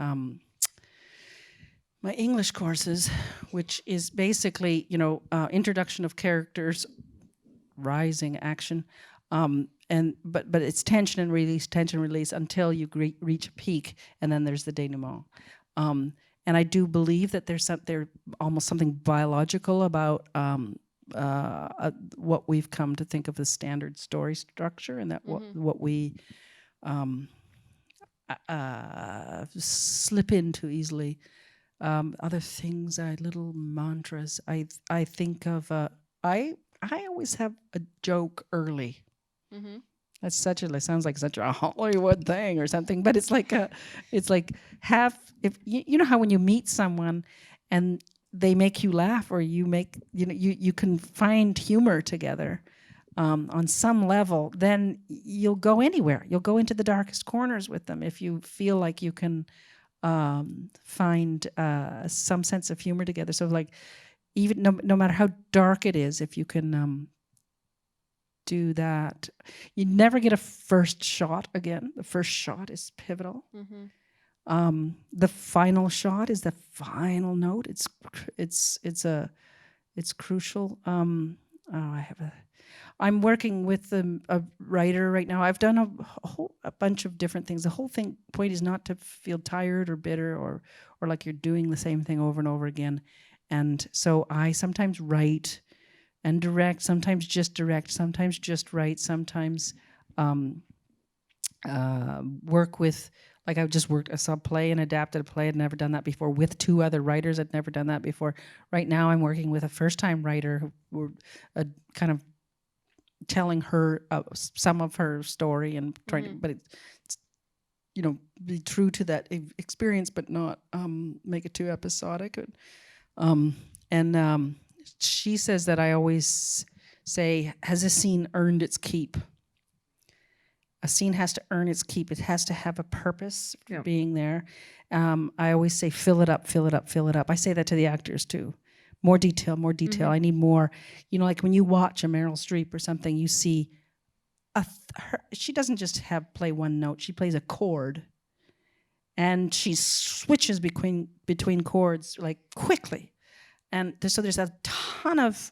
my English courses, which is basically, introduction of characters, rising action, but it's tension and release until you reach a peak, and then there's the denouement. And I do believe that there's almost something biological about what we've come to think of as standard story structure, and that what we slip into easily. Other things, little mantras. I think of. I always have a joke early. Mm-hmm. That's it sounds like such a Hollywood thing or something, but it's like if you know how when you meet someone and they make you laugh, or you can find humor together on some level, then you'll go anywhere. You'll go into the darkest corners with them if you feel like you can find some sense of humor together. So like, even no matter how dark it is, if you can do that, you never get a first shot again. The first shot is pivotal. Mm-hmm. The final shot is the final note. It's crucial. I'm working with a writer right now. I've done a bunch of different things. The whole point is not to feel tired or bitter or like you're doing the same thing over and over again. And so I sometimes write and direct, sometimes just write, sometimes work with, like I saw a play and adapted a play. I'd never done that before with 2 other writers. I'd never done that before. Right now I'm working with a first-time writer who kind of telling her some of her story and trying to, but it's be true to that experience, but not make it too episodic. She says that I always say, has a scene earned its keep? A scene has to earn its keep. It has to have a purpose for being there. I always say, fill it up, fill it up, fill it up. I say that to the actors too. More detail, more detail. Mm-hmm. I need more. Like when you watch a Meryl Streep or something, you see she doesn't just play one note. She plays a chord, and she switches between chords like quickly. And so there's a ton of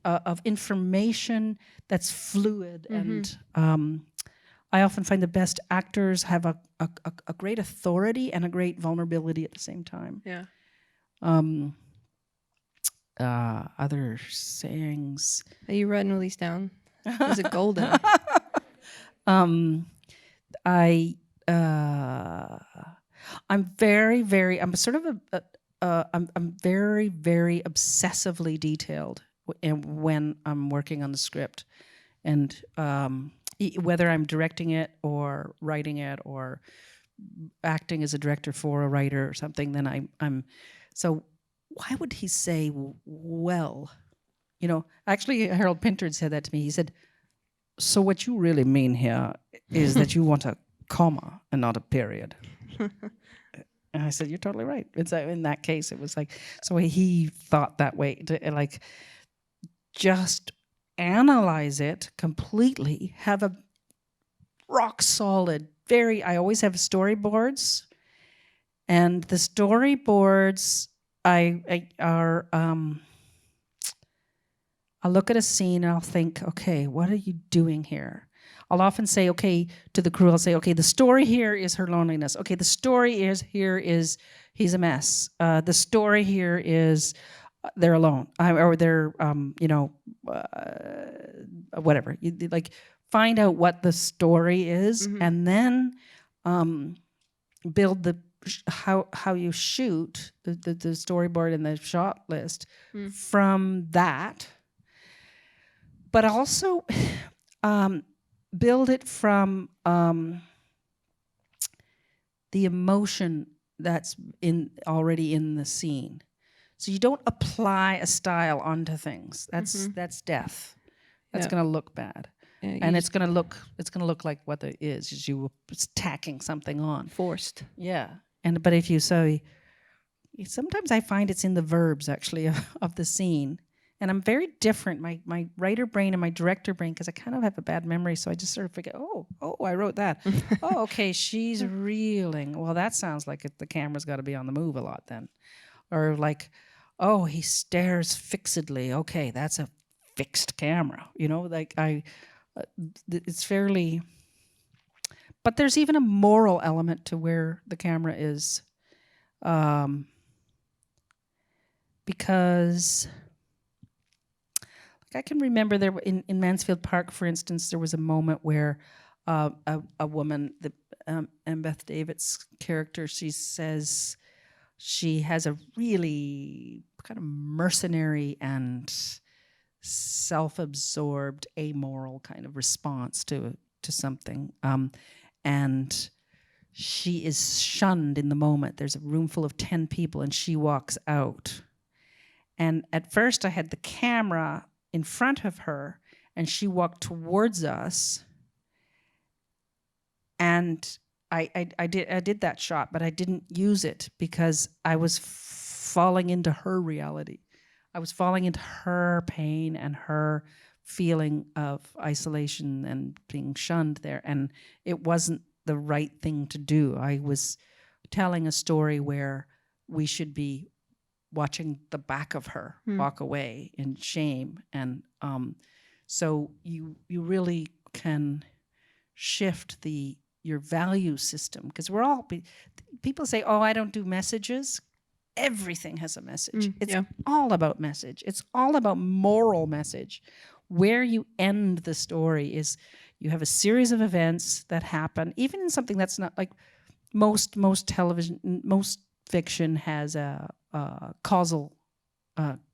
of information that's fluid. Mm-hmm. And I often find the best actors have a great authority and a great vulnerability at the same time. Yeah. Other sayings. Are you writing all these down? Is it golden? I'm very, very. I'm sort of I'm very, very obsessively detailed when I'm working on the script, and whether I'm directing it or writing it or acting as a director for a writer or something, then I'm so. Why would he say, well? Actually, Harold Pinter said that to me. He said, so what you really mean here is that you want a comma and not a period. And I said, you're totally right. It's in that case, it was like, so he thought that way, to just analyze it completely, have a rock solid, I always have storyboards, and the storyboards I'll look at a scene and I'll think, okay, what are you doing here? I'll often say, okay, to the crew, I'll say, okay, the story here is her loneliness. Okay, the story here is he's a mess. The story here is they're alone, or they're, whatever. You, find out what the story is, mm-hmm. and then build how you shoot the storyboard and the shot list from that, but also build it from the emotion that's already in the scene. So you don't apply a style onto things. That's death. That's going to look bad. Yeah, and it's gonna look like what it is you tacking something on. Forced. Yeah. But if you say, sometimes I find it's in the verbs actually of the scene. And I'm very different, my writer brain and my director brain, because I kind of have a bad memory, so I just sort of forget, oh, I wrote that. Oh, okay, she's reeling. Well, that sounds like the camera's got to be on the move a lot then. Or like, oh, he stares fixedly. Okay, that's a fixed camera. It's fairly... But there's even a moral element to where the camera is. Because I can remember in Mansfield Park, for instance, there was a moment where a woman, and Beth David's character, she says she has a really kind of mercenary and self-absorbed, amoral kind of response to something, and she is shunned in the moment. There's a room full of 10 people, and she walks out. And at first, I had the camera in front of her, and she walked towards us. And I did that shot, but I didn't use it because I was falling into her reality. I was falling into her pain and her feeling of isolation and being shunned there. And it wasn't the right thing to do. I was telling a story where we should be watching the back of her walk away in shame. And so you really can shift your value system, because we're all people say, oh, I don't do messages. Everything has a message. It's all about message. It's all about moral message. Where you end the story is you have a series of events that happen, even in something that's not like most television, most fiction has a causal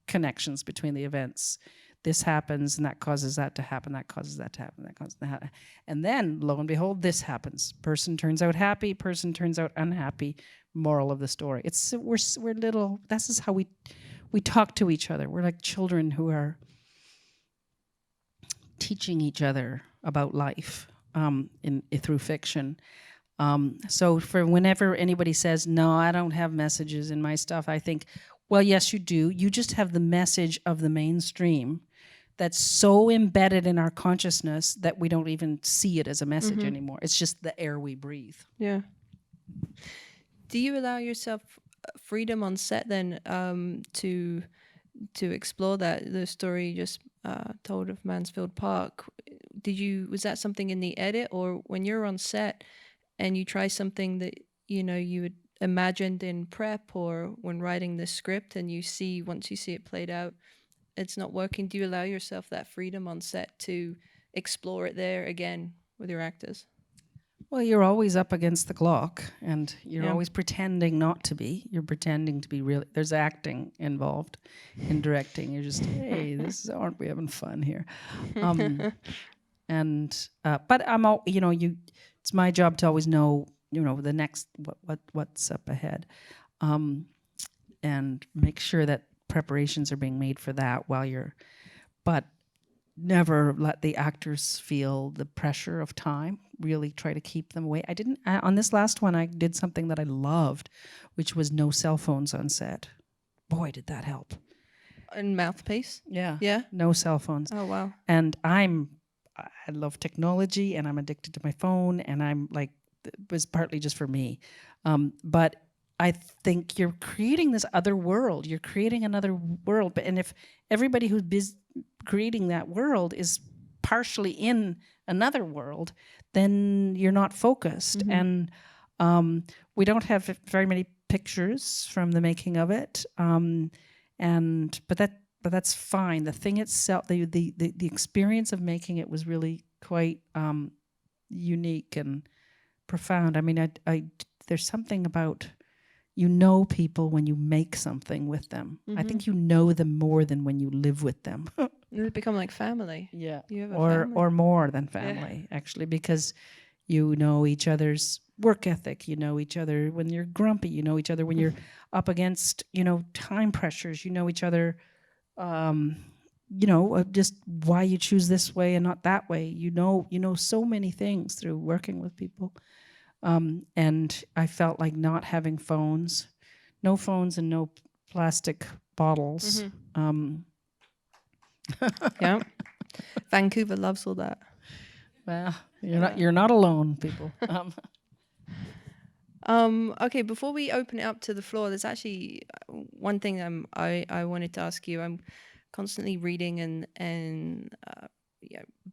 connections between the events. This happens, and that causes that to happen, that causes that to happen, that causes that to happen. And then, lo and behold, this happens. Person turns out happy, person turns out unhappy. Moral of the story. We're little, this is how we talk to each other. We're like children who are teaching each other about life through fiction. So for whenever anybody says, no, I don't have messages in my stuff, I think, well, yes, you do. You just have the message of the mainstream that's so embedded in our consciousness that we don't even see it as a message anymore. It's just the air we breathe. Yeah. Do you allow yourself freedom on set then to explore that? The story you just told of Mansfield Park, was that something in the edit, or when you're on set and you try something that you had imagined in prep or when writing the script, and once you see it played out, it's not working? Do you allow yourself that freedom on set to explore it there again with your actors? Well, you're always up against the clock, and you're always pretending not to be. You're pretending to be real. There's acting involved in directing. You're just, hey, aren't we having fun here? But I'm all, it's my job to always know, the next what's up ahead, and make sure that preparations are being made for that but never let the actors feel the pressure of time. Really try to keep them away. On this last one, I did something that I loved, which was no cell phones on set. Boy, did that help. In Mouthpiece? Yeah. Yeah? No cell phones. Oh, wow. And I love technology, and I'm addicted to my phone, and I'm like, it was partly just for me. But I think you're creating this other world. You're creating another world. And if everybody who's creating that world is partially in another world, then you're not focused. And we don't have very many pictures from the making of it. But that's fine. The thing itself, the experience of making it was really quite unique and profound. I mean, there's something about, people when you make something with them. I think you know them more than when you live with them. They become like family. Yeah. You have a family. Or more than family, actually, because you know each other's work ethic. You know each other when you're grumpy. You know each other when you're up against, time pressures. You know each other, just why you choose this way and not that way. You know so many things through working with people. And I felt like not having phones, no phones and no plastic bottles. Yeah. Vancouver loves all that. Well, you're not alone, people. Okay, before we open it up to the floor, there's actually one thing I wanted to ask you. I'm constantly reading and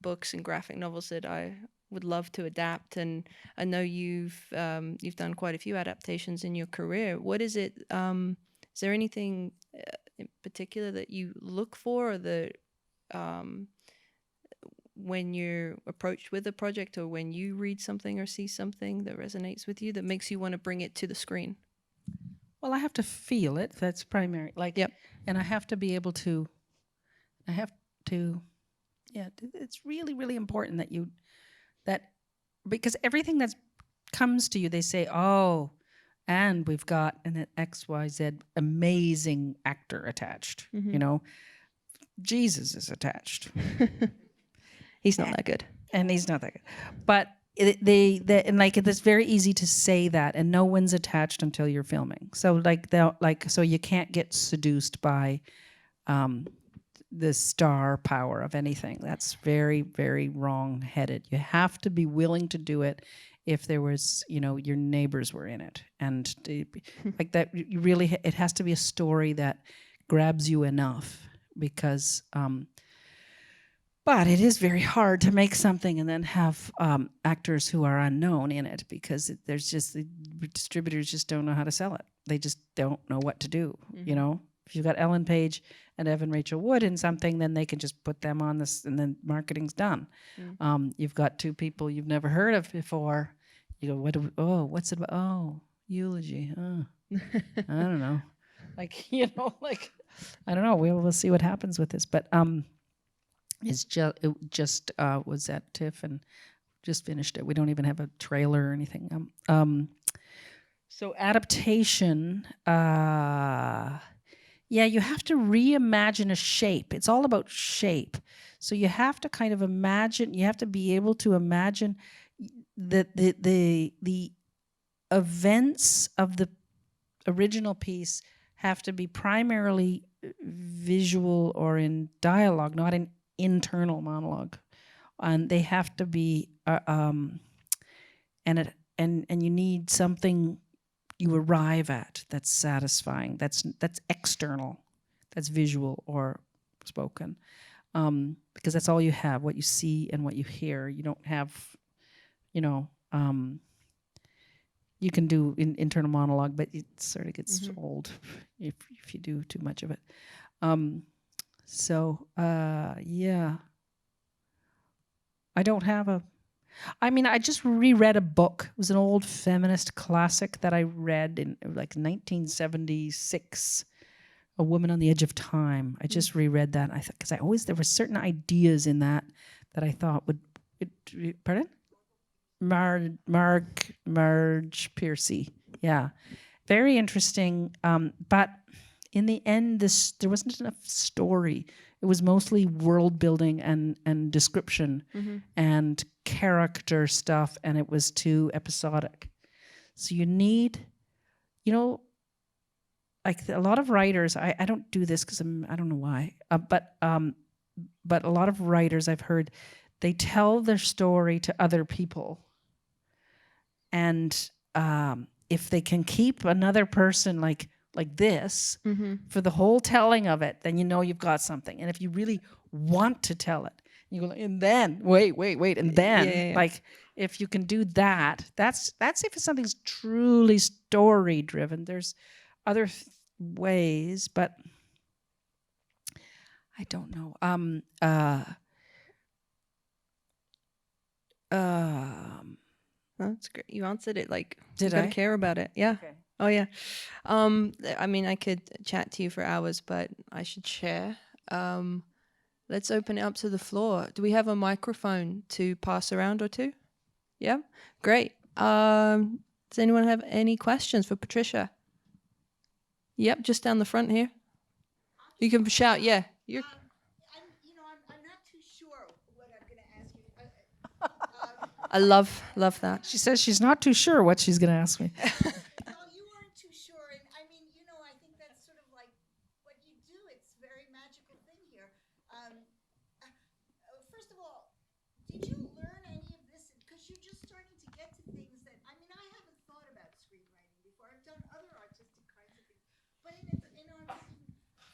books and graphic novels that I would love to adapt. And I know you've done quite a few adaptations in your career. What is it? Is there anything in particular that you look for, or that when you're approached with a project, or when you read something or see something that resonates with you, that makes you want to bring it to the screen? Well, I have to feel it. That's primary. Like, Yep. And I have to be able to. I have to. Yeah, it's really, really important that because everything that comes to you, they say, oh, and we've got an XYZ amazing actor attached. Mm-hmm. You know, Jesus is attached. He's not that good. And he's not that good. But and like it's very easy to say that, and no one's attached until you're filming. So so you can't get seduced by the star power of anything. That's very, very wrong-headed. You have to be willing to do it if there was, your neighbors were in it, and like that. You really, it has to be a story that grabs you enough, because. But it is very hard to make something and then have actors who are unknown in it, because there's just the distributors just don't know how to sell it. They just don't know what to do. Mm-hmm. If you've got Ellen Page and Evan Rachel Wood in something, then they can just put them on this, and then marketing's done. Mm-hmm. You've got two people you've never heard of before. You go, what's it about? Oh, eulogy. Oh, I don't know. I don't know. We'll see what happens with this, but. It just was at TIFF and just finished it. We don't even have a trailer or anything. So adaptation, you have to reimagine a shape. It's all about shape. So you have to kind of imagine. You have to be able to imagine that the events of the original piece have to be primarily visual or in dialogue, not in internal monologue, and they have to be and you need something you arrive at that's satisfying, that's external, that's visual or spoken, because that's all you have, what you see and what you hear. You don't have, you can do internal monologue, but it sort of gets old if you do too much of it. I don't have I just reread a book. It was an old feminist classic that I read in 1976, A Woman on the Edge of Time. I just reread that. Because there were certain ideas in that I thought pardon? Marge Piercy. Yeah. Very interesting. But in the end, there wasn't enough story. It was mostly world building and description and character stuff, and it was too episodic. So you need, like a lot of writers. I don't do this because I don't know why. But a lot of writers I've heard, they tell their story to other people, and if they can keep another person like this for the whole telling of it, then you've got something. And if you really want to tell it, you go, and then wait, and then if you can do that, that's if something's truly story driven. There's other ways, but I don't know. That's great. You answered it like Did you gotta I care about it. Yeah. Okay. Oh yeah. I could chat to you for hours, but I should share. Let's open it up to the floor. Do we have a microphone to pass around or two? Yeah. Great. Does anyone have any questions for Patricia? Yep, just down the front here. You can shout. Yeah. You're. I'm not too sure what I'm going to ask you. I love that. She says she's not too sure what she's going to ask me. Well, you aren't too sure, and I think that's sort of like what you do. It's a very magical thing here. First of all, did you learn any of this? Because you're just starting to get to things that I haven't thought about screenwriting before. I've done other artistic kinds of things, but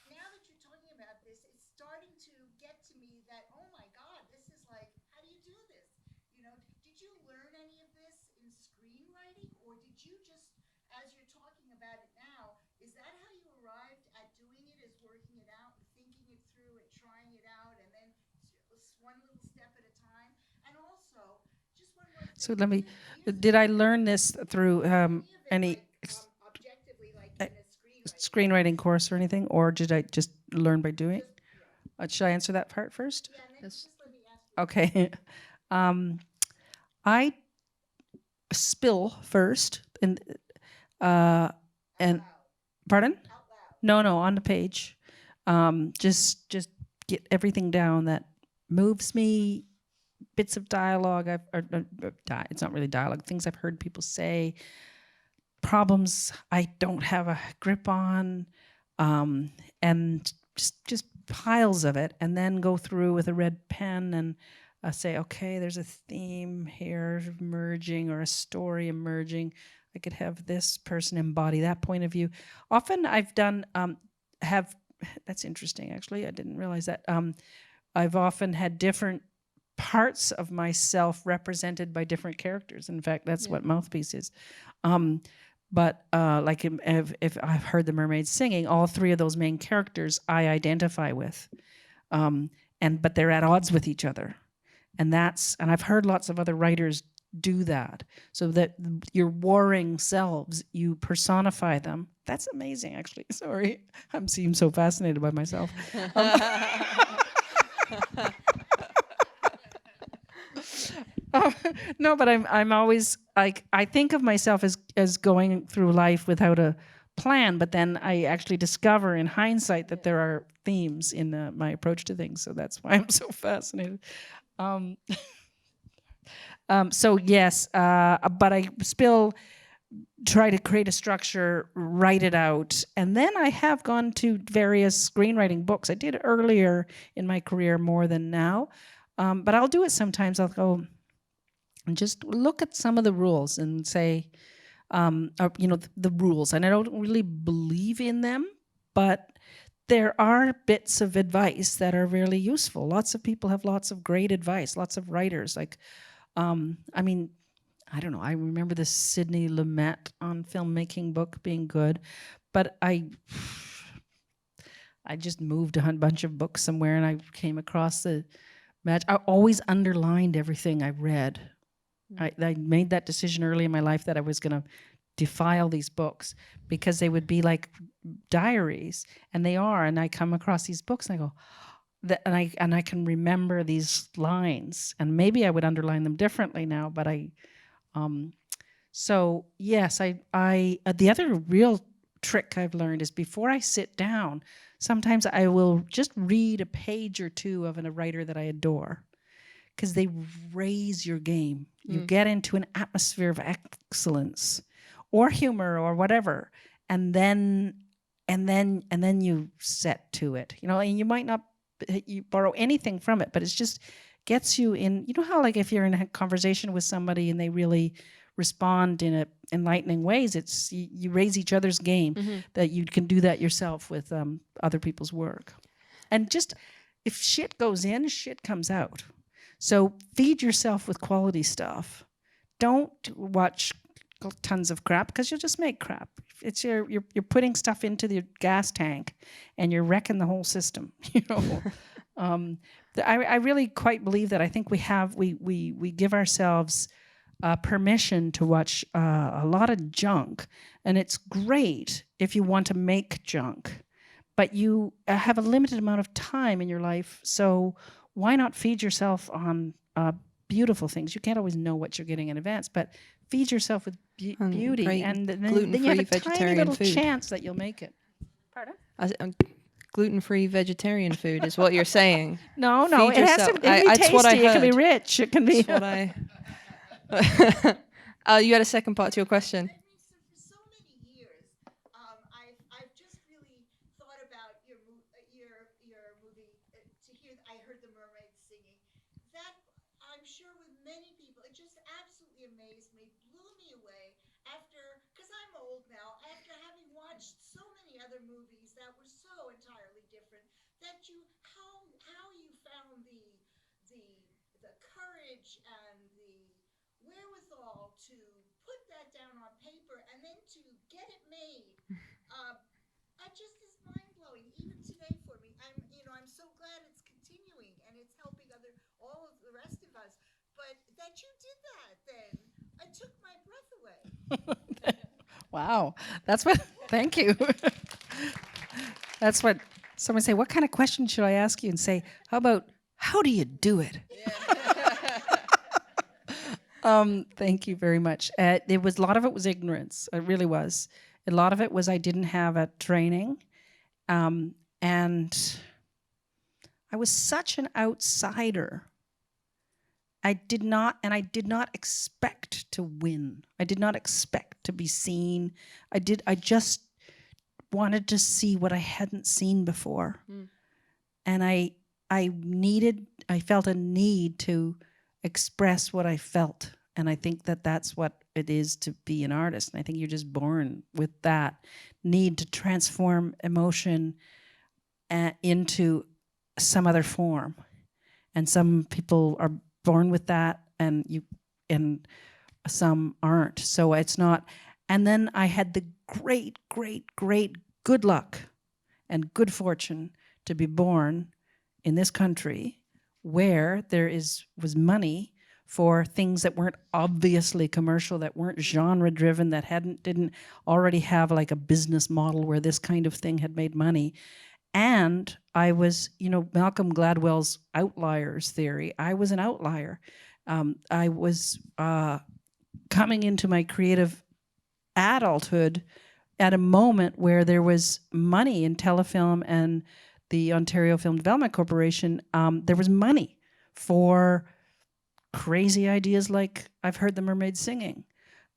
now that you're talking about this, it's starting to get to me that, oh my God, this is like, how do you do this? Did did you just, as you're talking about it now, is that how you arrived at doing it? Is working it out and thinking it through and trying it out, and then one little step at a time? And also, just one more thing. So let me, Here's did I learn this through any objectively, like in a screenwriting course or anything, or did I just learn by doing? Just, yeah. Should I answer that part first? Yeah, and then Yes. just let me ask you. Okay. I spill first, and Loud. pardon? Out loud. No, on the page. Just get everything down that moves me. Bits of dialogue. It's not really dialogue. Things I've heard people say. Problems I don't have a grip on, and just piles of it, and then go through with a red pen and say, okay, there's a theme here emerging or a story emerging. I could have this person embody that point of view. Often I've done that's interesting actually. I didn't realize that. I've often had different parts of myself represented by different characters. In fact, that's what Mouthpiece is. But like if I've heard the Mermaids Singing, all three of those main characters I identify with, but they're at odds with each other, and I've heard lots of other writers do that, so that your warring selves, you personify them. That's amazing, actually. Sorry, I'm seem so fascinated by myself. No, but I'm always like, I think of myself as going through life without a plan, but then I actually discover in hindsight that there are themes in my approach to things. So that's why I'm so fascinated. So yes, but I still try to create a structure, write it out, and then I have gone to various screenwriting books. I did earlier in my career more than now, but I'll do it sometimes. I'll go and just look at some of the rules and say, the rules. And I don't really believe in them, but there are bits of advice that are really useful. Lots of people have lots of great advice, lots of writers. Like, I don't know, I remember the Sidney Lumet on filmmaking book being good, but I just moved a bunch of books somewhere and I came across the match. I always underlined everything I read. I made that decision early in my life that I was going to defile these books because they would be like diaries, and they are. And I come across these books and I go, and I can remember these lines, and maybe I would underline them differently now. But so yes, I the other real trick I've learned is before I sit down, sometimes I will just read a page or two of a writer that I adore, because they raise your game. You get into an atmosphere of excellence or humor or whatever, and then you set to it. And you might not borrow anything from it, but it's just gets you in. You know how, like, if you're in a conversation with somebody and they really respond in enlightening ways, it's you raise each other's game. That you can do that yourself with other people's work. And just, if shit goes in, shit comes out. So feed yourself with quality stuff. Don't watch tons of crap, because you'll just make crap. It's you're putting stuff into the gas tank and you're wrecking the whole system. I really quite believe that. I think we give ourselves permission to watch a lot of junk, and it's great if you want to make junk, but you have a limited amount of time in your life, so why not feed yourself on beautiful things? You can't always know what you're getting in advance, but feed yourself with beauty, and then you have a tiny little chance that you'll make it. Pardon? Gluten-free vegetarian food is what you're saying. No, Feed it has to be tasty. what I It can be heard. rich. It can be. That's what you had a second part to your question. For so many years, I've just really thought about your movie. To hear, I heard the Mermaids Singing. That, I'm sure, with many people, it just absolutely amazed me, blew me away. Because I'm old now, after having watched so many other movies that were so entirely different, that how you found the courage and the wherewithal to put that down on paper get it made, just is mind blowing. Even today for me, I'm so glad it's continuing and it's helping all of the rest of us. But that you did that, then it took my breath away. Wow, that's what. Thank you. That's what someone say. What kind of question should I ask you? And say, how about how do you do it? Thank you very much. It was a lot of it was ignorance. It really was. A lot of it was I didn't have a training, and I was such an outsider. I did not expect to win. I did not expect to be seen. I just wanted to see what I hadn't seen before, and I felt a need to express what I felt. And I think that that's what it is to be an artist. And I think you're just born with that need to transform emotion into some other form. And some people are born with that, and some aren't. So it's not. And then I had the great, great, great good luck and good fortune to be born in this country where there was money for things that weren't obviously commercial, that weren't genre driven, that didn't already have like a business model where this kind of thing had made money. And I was, Malcolm Gladwell's outliers theory. I was an outlier. I was coming into my creative adulthood at a moment where there was money in telefilm and the Ontario Film Development Corporation. There was money for crazy ideas like I've Heard the Mermaids Singing.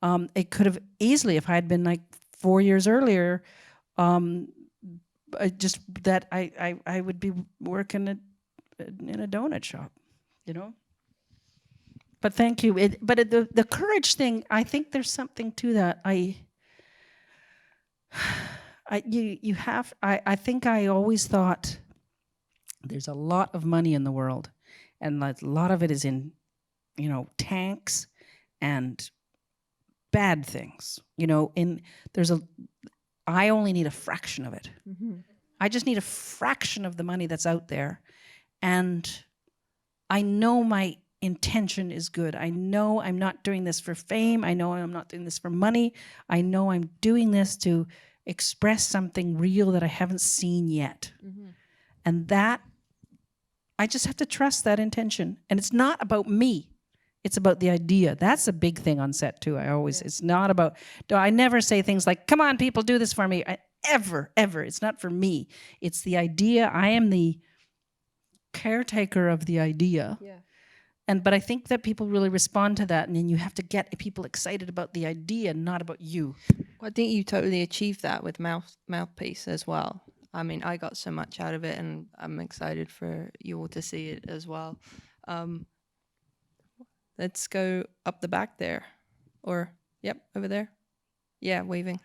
It could have easily, if I had been like 4 years earlier, I would be working in a donut shop, But thank you. The courage thing, I think there's something to that. I think I always thought there's a lot of money in the world, and a lot of it is in tanks and bad things. I only need a fraction of it. Mm-hmm. I just need a fraction of the money that's out there. And I know my intention is good. I know I'm not doing this for fame. I know I'm not doing this for money. I know I'm doing this to express something real that I haven't seen yet. Mm-hmm. And that, I just have to trust that intention. And it's not about me. It's about the idea. That's a big thing on set too. It's not about, I never say things like, come on, people, do this for me. Ever. It's not for me. It's the idea. I am the caretaker of the idea. Yeah. But I think that people really respond to that. And then you have to get people excited about the idea, not about you. Well, I think you totally achieved that with Mouthpiece as well. I mean, I got so much out of it, and I'm excited for you all to see it as well. Let's go up the back there. Or, yep, over there. Yeah, waving.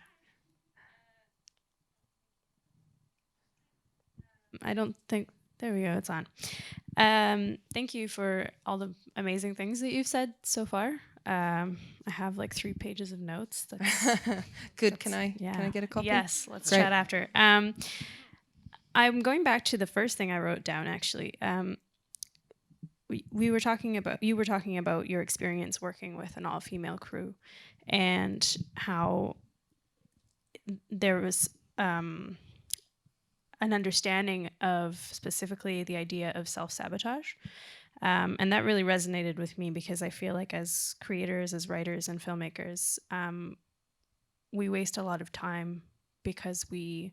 I don't think, there we go, it's on. Thank you for all the amazing things that you've said so far. I have like 3 pages of notes. That's good. Can I get a copy? Yes, let's chat after. I'm going back to the first thing I wrote down, actually. You were talking about your experience working with an all-female crew, and how there was an understanding of specifically the idea of self-sabotage. And that really resonated with me, because I feel like as creators, as writers and filmmakers, we waste a lot of time because we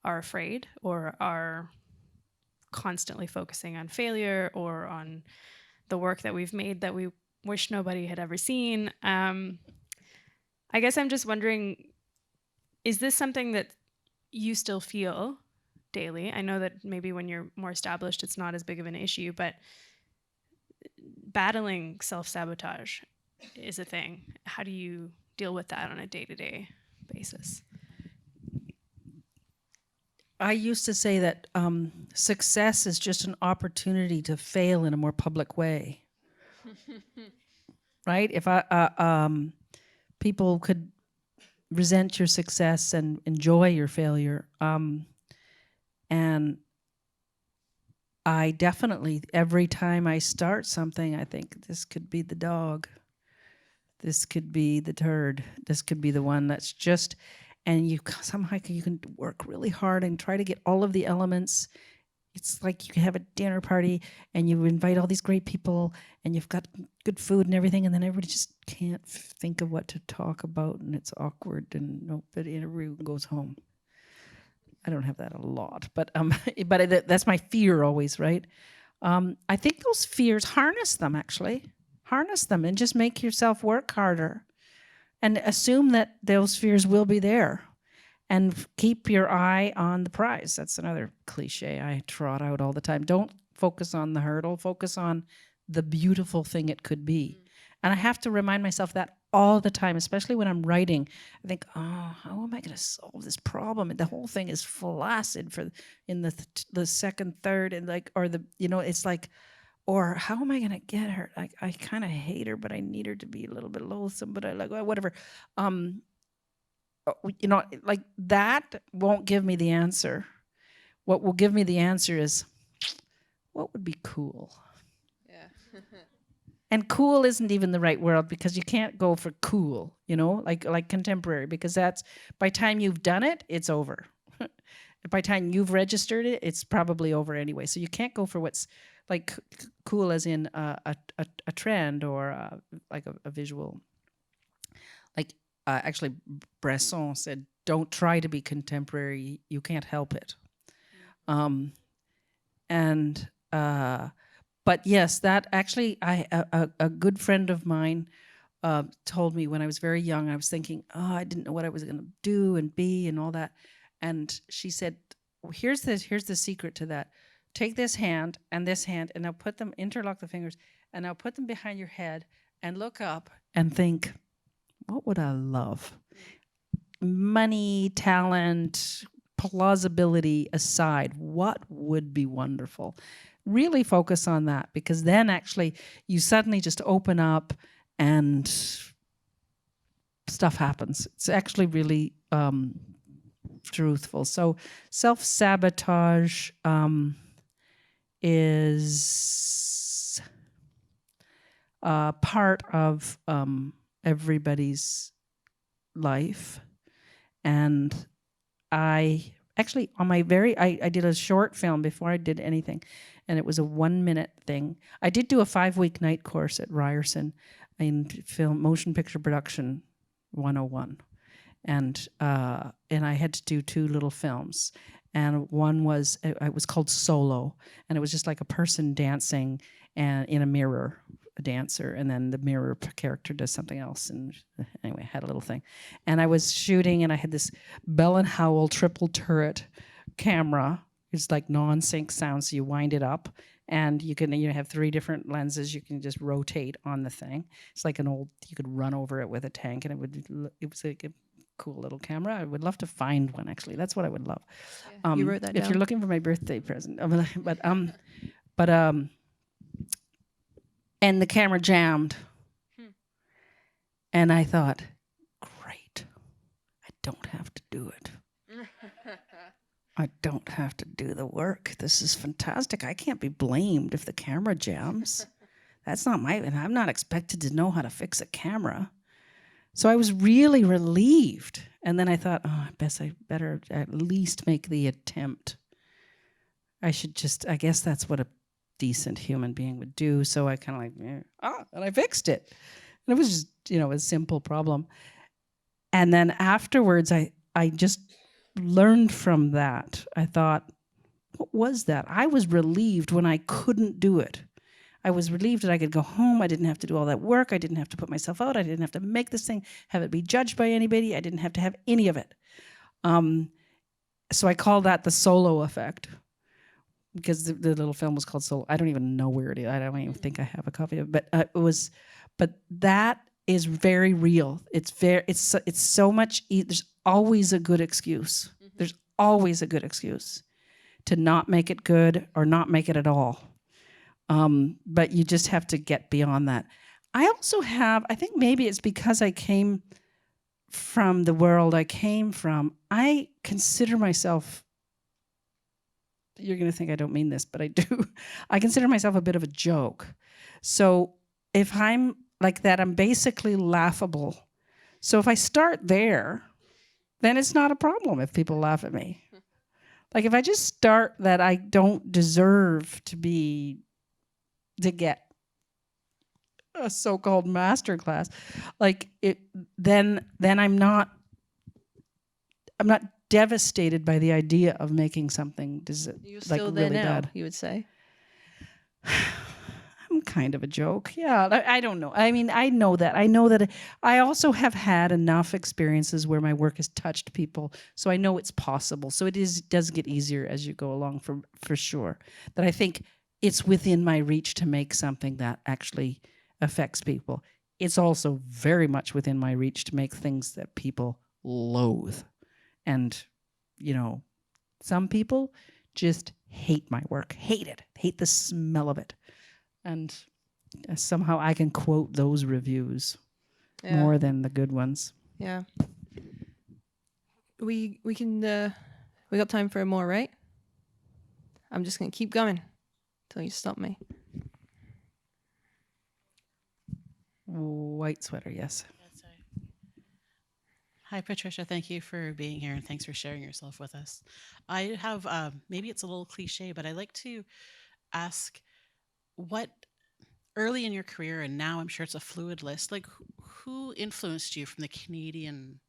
are afraid or are constantly focusing on failure or on the work that we've made that we wish nobody had ever seen. I guess I'm just wondering, is this something that you still feel daily? I know that maybe when you're more established, it's not as big of an issue, but battling self-sabotage is a thing. How do you deal with that on a day-to-day basis? I used to say that success is just an opportunity to fail in a more public way. Right? If people could resent your success and enjoy your failure. And I definitely, every time I start something, I think this could be the dog. This could be the turd. This could be the one that's just, and you somehow you can work really hard and try to get all of the elements. It's like you can have a dinner party and you invite all these great people and you've got good food and everything, and then everybody just can't think of what to talk about, and it's awkward, and nobody, everyone goes home. I don't have that a lot, but that's my fear always, right? I think those fears, harness them and just make yourself work harder, and assume that those fears will be there, and keep your eye on the prize. That's another cliche I trot out all the time. Don't focus on the hurdle, focus on the beautiful thing it could be. And I have to remind myself that all the time, especially when I'm writing. I think, oh, how am I going to solve this problem? And the whole thing is flaccid in the second, third, and it's like, or how am I going to get her? I kind of hate her, but I need her to be a little bit loathsome, but I like, whatever. Like that won't give me the answer. What will give me the answer is, what would be cool? Yeah. And cool isn't even the right word, because you can't go for cool, like contemporary, because that's, by time you've done it, it's over. By time you've registered it, it's probably over anyway. So you can't go for what's like cool as in a trend, or like a visual. Like actually Bresson said, don't try to be contemporary, you can't help it. But yes, that actually, a good friend of mine told me when I was very young. I was thinking, I didn't know what I was going to do and be and all that. And she said, here's the secret to that. Take this hand, and now put them, interlock the fingers, and now put them behind your head and look up and think, what would I love? Money, talent, plausibility aside, what would be wonderful? Really focus on that, because then actually you suddenly just open up and stuff happens. It's actually really truthful. So self-sabotage is part of everybody's life. And I actually, I did a short film before I did anything, and it was a 1-minute thing. I did do a 5-week night course at Ryerson in motion picture production 101. And I had to do 2 little films. And one was, it was called Solo, and it was just like a person dancing and in a mirror, a dancer, and then the mirror character does something else. And anyway, I had a little thing. And I was shooting, and I had this Bell & Howell triple turret camera. It's like non-sync sound, so you wind it up, and you have 3 different lenses you can just rotate on the thing. It's like you could run over it with a tank, and it was like a cool little camera. I would love to find one, actually. That's what I would love. Yeah, you wrote that if down. You're looking for my birthday present. And the camera jammed. And I thought, great. I don't have to do it. I don't have to do the work. This is fantastic. I can't be blamed if the camera jams. That's not and I'm not expected to know how to fix a camera. So I was really relieved. And then I thought, I better at least make the attempt. I guess that's what a decent human being would do. So I kind of and I fixed it. And it was just, a simple problem. And then afterwards, I just learned from that. I thought, what was that? I was relieved when I couldn't do it. I was relieved that I could go home. I didn't have to do all that work. I didn't have to put myself out. I didn't have to make this thing, have it be judged by anybody. I didn't have to have any of it. So I call that the Solo effect, because the little film was called Solo. I don't even know where it is. I don't even think I have a copy of it. But that is very real. It's so much. There's always a good excuse. There's always a good excuse to not make it good or not make it at all. But you just have to get beyond that. I also have, I think maybe it's because I came from the world I came from, I consider myself, you're going to think I don't mean this, but I do. I consider myself a bit of a joke. So if I'm like that, I'm basically laughable. So if I start there, then it's not a problem if people laugh at me. Like if I just start that I don't deserve to get a so-called master class, like it, then I'm not devastated by the idea of making something You're like still there really now, bad. you would say. I'm kind of a joke. Yeah, I don't know. I mean, I know that. I also have had enough experiences where my work has touched people, so I know it's possible. So does get easier as you go along, for sure. That I think it's within my reach to make something that actually affects people. It's also very much within my reach to make things that people loathe. And, you know, some people just hate my work, hate it, hate the smell of it. And somehow I can quote those reviews more than the good ones. Yeah. We got time for more, right? I'm just gonna keep going till you stop me. White sweater, yes. Hi, Patricia. Thank you for being here, and thanks for sharing yourself with us. I have, maybe it's a little cliche, but I like to ask what early in your career, and now I'm sure it's a fluid list, like who influenced you from the Canadian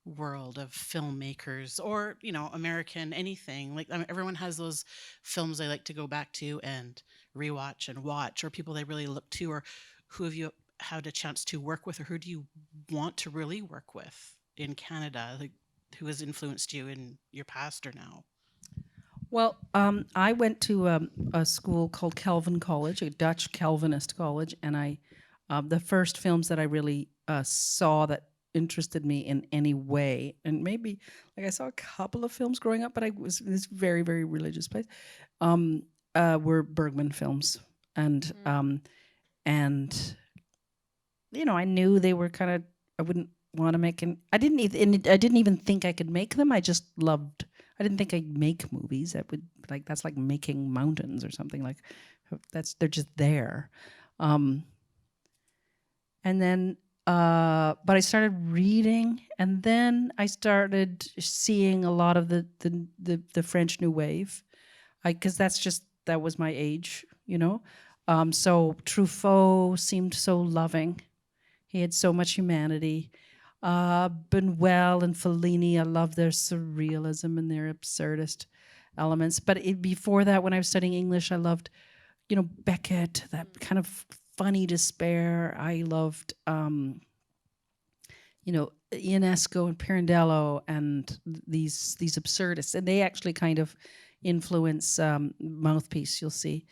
world of filmmakers or, you know, American, anything? Like, I mean, everyone has those films they like to go back to and rewatch and watch, or people they really look to, or who have you had a chance to work with, or who do you want to really work with in Canada, like, who has influenced you in your past or now? Well, I went to a school called Calvin College, a Dutch Calvinist college, and the first films that I really saw that interested me in any way, and maybe like I saw a couple of films growing up, but I was in this very, very religious place, were Bergman films, and you know, I knew they were kind of, I wouldn't want to make I didn't even think I could make them. I just loved. I didn't think I'd make movies. That's like making mountains or something. Like they're just there. And then, but I started reading, and then I started seeing a lot of the French New Wave, because that was my age, you know. So Truffaut seemed so loving. He had so much humanity. Buñuel and Fellini, I love their surrealism and their absurdist elements. But before that, when I was studying English, I loved, you know, Beckett, that kind of funny despair. I loved, you know, Ionesco and Pirandello and these absurdists. And they actually kind of influence Mouthpiece, you'll see.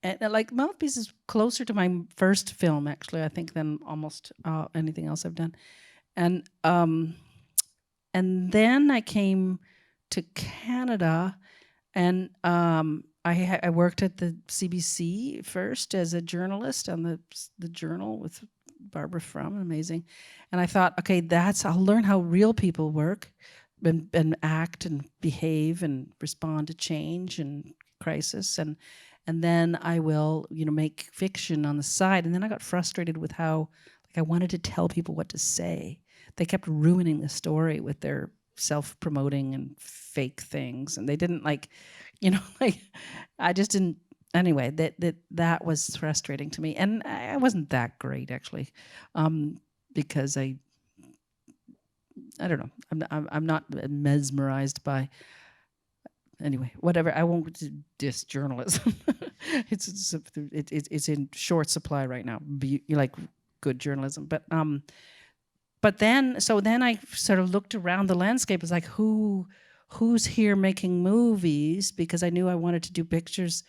And like Mouthpiece is closer to my first film, actually, I think, than almost anything else I've done. And then I came to Canada, and I worked at the CBC first as a journalist on the Journal with Barbara Frum, amazing. And I thought, okay, I'll learn how real people work and act and behave and respond to change and crisis, and then I will, you know, make fiction on the side. And then I got frustrated with how, like, I wanted to tell people what to say. They kept ruining the story with their self-promoting and fake things, and they didn't, like, you know, like, I just didn't. Anyway, that was frustrating to me, and I wasn't that great actually, because I don't know. I'm not mesmerized by. Anyway, whatever. I won't diss journalism. It's in short supply right now. Like good journalism, but then I sort of looked around the landscape. It's like who's here making movies, because I knew I wanted to do pictures,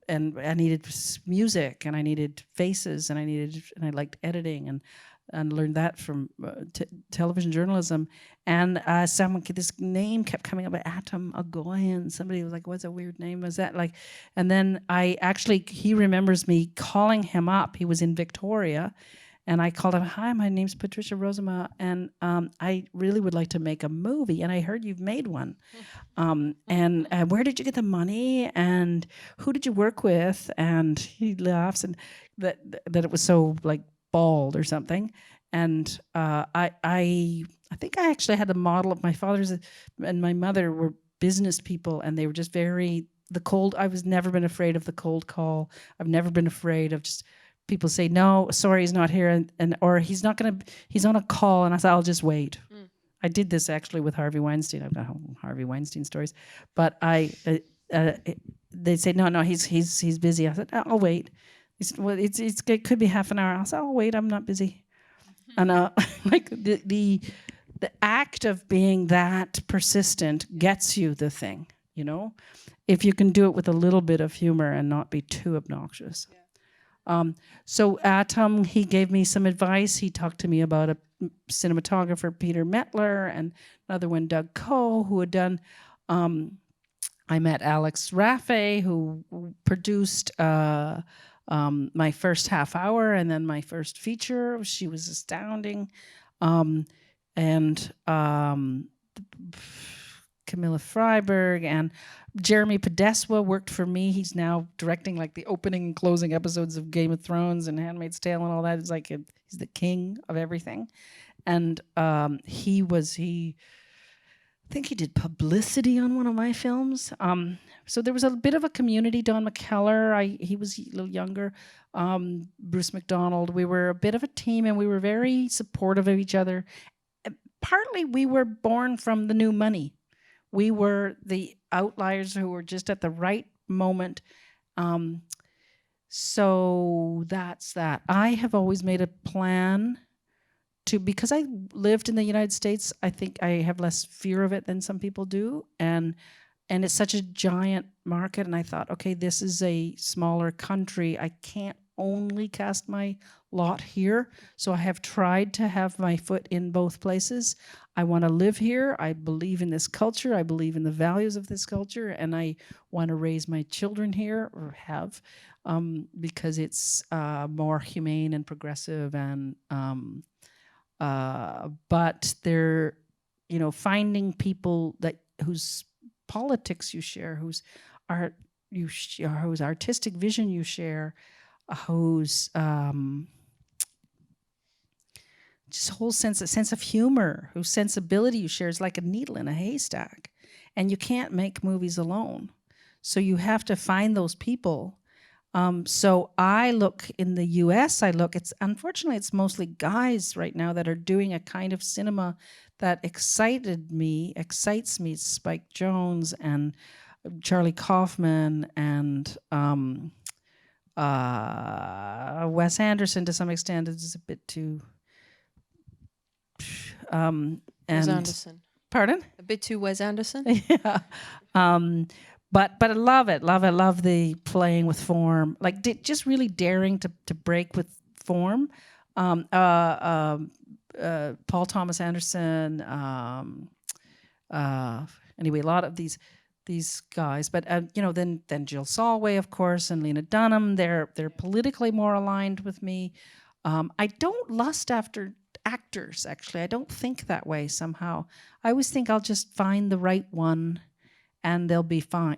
and I needed music, and I needed faces, and I liked editing, and learned that from television journalism. And this name kept coming up, Atom Agoyan. Somebody was like, "What's a weird name? Was that like?" And then he remembers me calling him up. He was in Victoria, And I called him, hi, my name's Patricia Rozema, and I really would like to make a movie, and I heard you've made one. And where did you get the money, and who did you work with? And he laughs, and that it was so like bald or something. And I think I actually had a model of my father's and my mother were business people, and they were just very I was never been afraid of the cold call. I've never been afraid of just people say, no, sorry, he's not here, and or he's on a call, and I said, I'll just wait. I did this actually with Harvey Weinstein. I've got Harvey Weinstein stories, but they say, no, he's busy. I said, I'll wait. He said, well, it could be half an hour. I said, I'll wait. I'm not busy. And like the act of being that persistent gets you the thing, you know, if you can do it with a little bit of humor and not be too obnoxious. So Atom, he gave me some advice. He talked to me about a cinematographer, Peter Mettler, and another one, Doug Coe, who had done. I met Alex Raffe, who produced my first half hour and then my first feature. She was astounding. And Camilla Freiberg and Jeremy Podeswa worked for me. He's now directing like the opening and closing episodes of Game of Thrones and Handmaid's Tale and all that. He's like he's the king of everything. And I think he did publicity on one of my films. So there was a bit of a community. Don McKellar, he was a little younger. Bruce McDonald. We were a bit of a team, and we were very supportive of each other. Partly we were born from the new money. We were the outliers who were just at the right moment. So that's that. I have always made a plan because I lived in the United States, I think I have less fear of it than some people do. And it's such a giant market. And I thought, okay, this is a smaller country. I can't only cast my lot here. So I have tried to have my foot in both places. I want to live here. I believe in this culture. I believe in the values of this culture. And I want to raise my children here, or have, because it's more humane and progressive. And but they're, finding people whose politics you share, whose art you share, whose artistic vision you share, whose just whole sense of humor, whose sensibility you share is like a needle in a haystack, and you can't make movies alone. So you have to find those people. So I look in the U.S. Unfortunately it's mostly guys right now that are doing a kind of cinema that excites me. Spike Jonze and Charlie Kaufman and Wes Anderson to some extent is a bit too. Wes Anderson. Pardon? A bit too Wes Anderson? Yeah. But I love it. Love the playing with form. Like just really daring to break with form. Paul Thomas Anderson. Anyway, a lot of these guys. But then Jill Solway, of course, and Lena Dunham. They're politically more aligned with me. I don't lust after actors, actually. I don't think that way somehow. I always think I'll just find the right one and they'll be fine.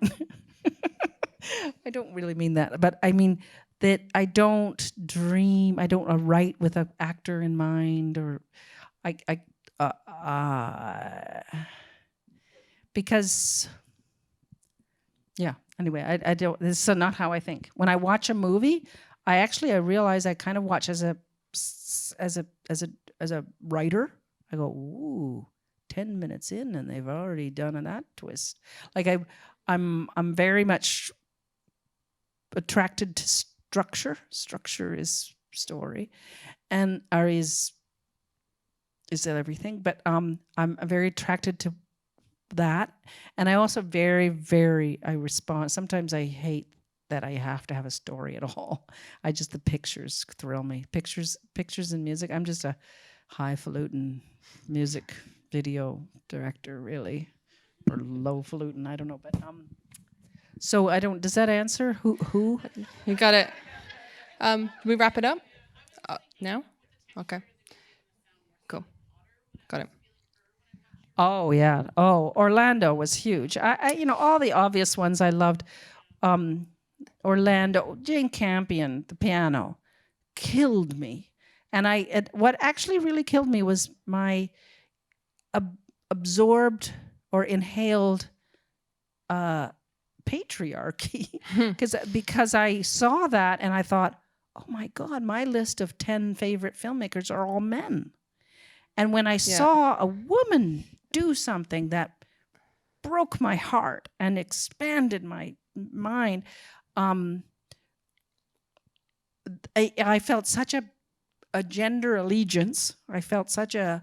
I don't really mean that, but I mean that I don't dream, I don't write with an actor in mind, or because, yeah, anyway, I don't, this is not how I think. When I watch a movie, I realize I kind of watch as a writer. I go, ooh, 10 minutes in and they've already done that twist. Like I'm very much attracted to structure. Structure is story, and is everything. But I'm very attracted to that, and I also I respond. Sometimes I hate that I have to have a story at all. The pictures thrill me. Pictures and music. I'm just a highfalutin music video director, really, or lowfalutin. I don't know, but so I don't. Does that answer? Who? You got it. We wrap it up now. Okay. Cool. Got it. Oh yeah. Oh, Orlando was huge. All the obvious ones I loved. Orlando, Jane Campion, the piano, killed me. And what actually really killed me was my absorbed or inhaled patriarchy, because I saw that and I thought, oh my God, my list of 10 favorite filmmakers are all men. And when I saw a woman do something that broke my heart and expanded my mind, I felt such a gender allegiance. I felt such I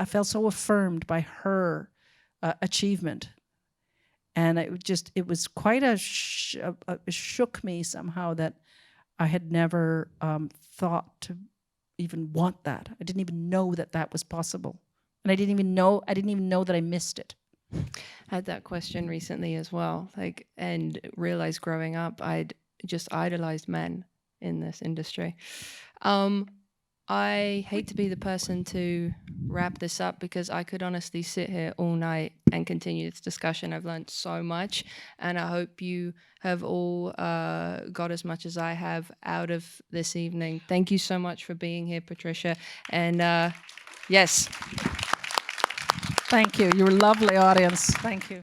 felt so affirmed by her achievement. And it was quite it shook me somehow that I had never thought to even want that. I didn't even know that was possible. And I didn't even know that I missed it. I had that question recently as well, and realized growing up I'd just idolized men in this industry. I hate to be the person to wrap this up, because I could honestly sit here all night and continue this discussion. I've learned so much, and I hope you have all got as much as I have out of this evening. Thank you so much for being here, Patricia. And yes. Thank you. You're a lovely audience. Thank you.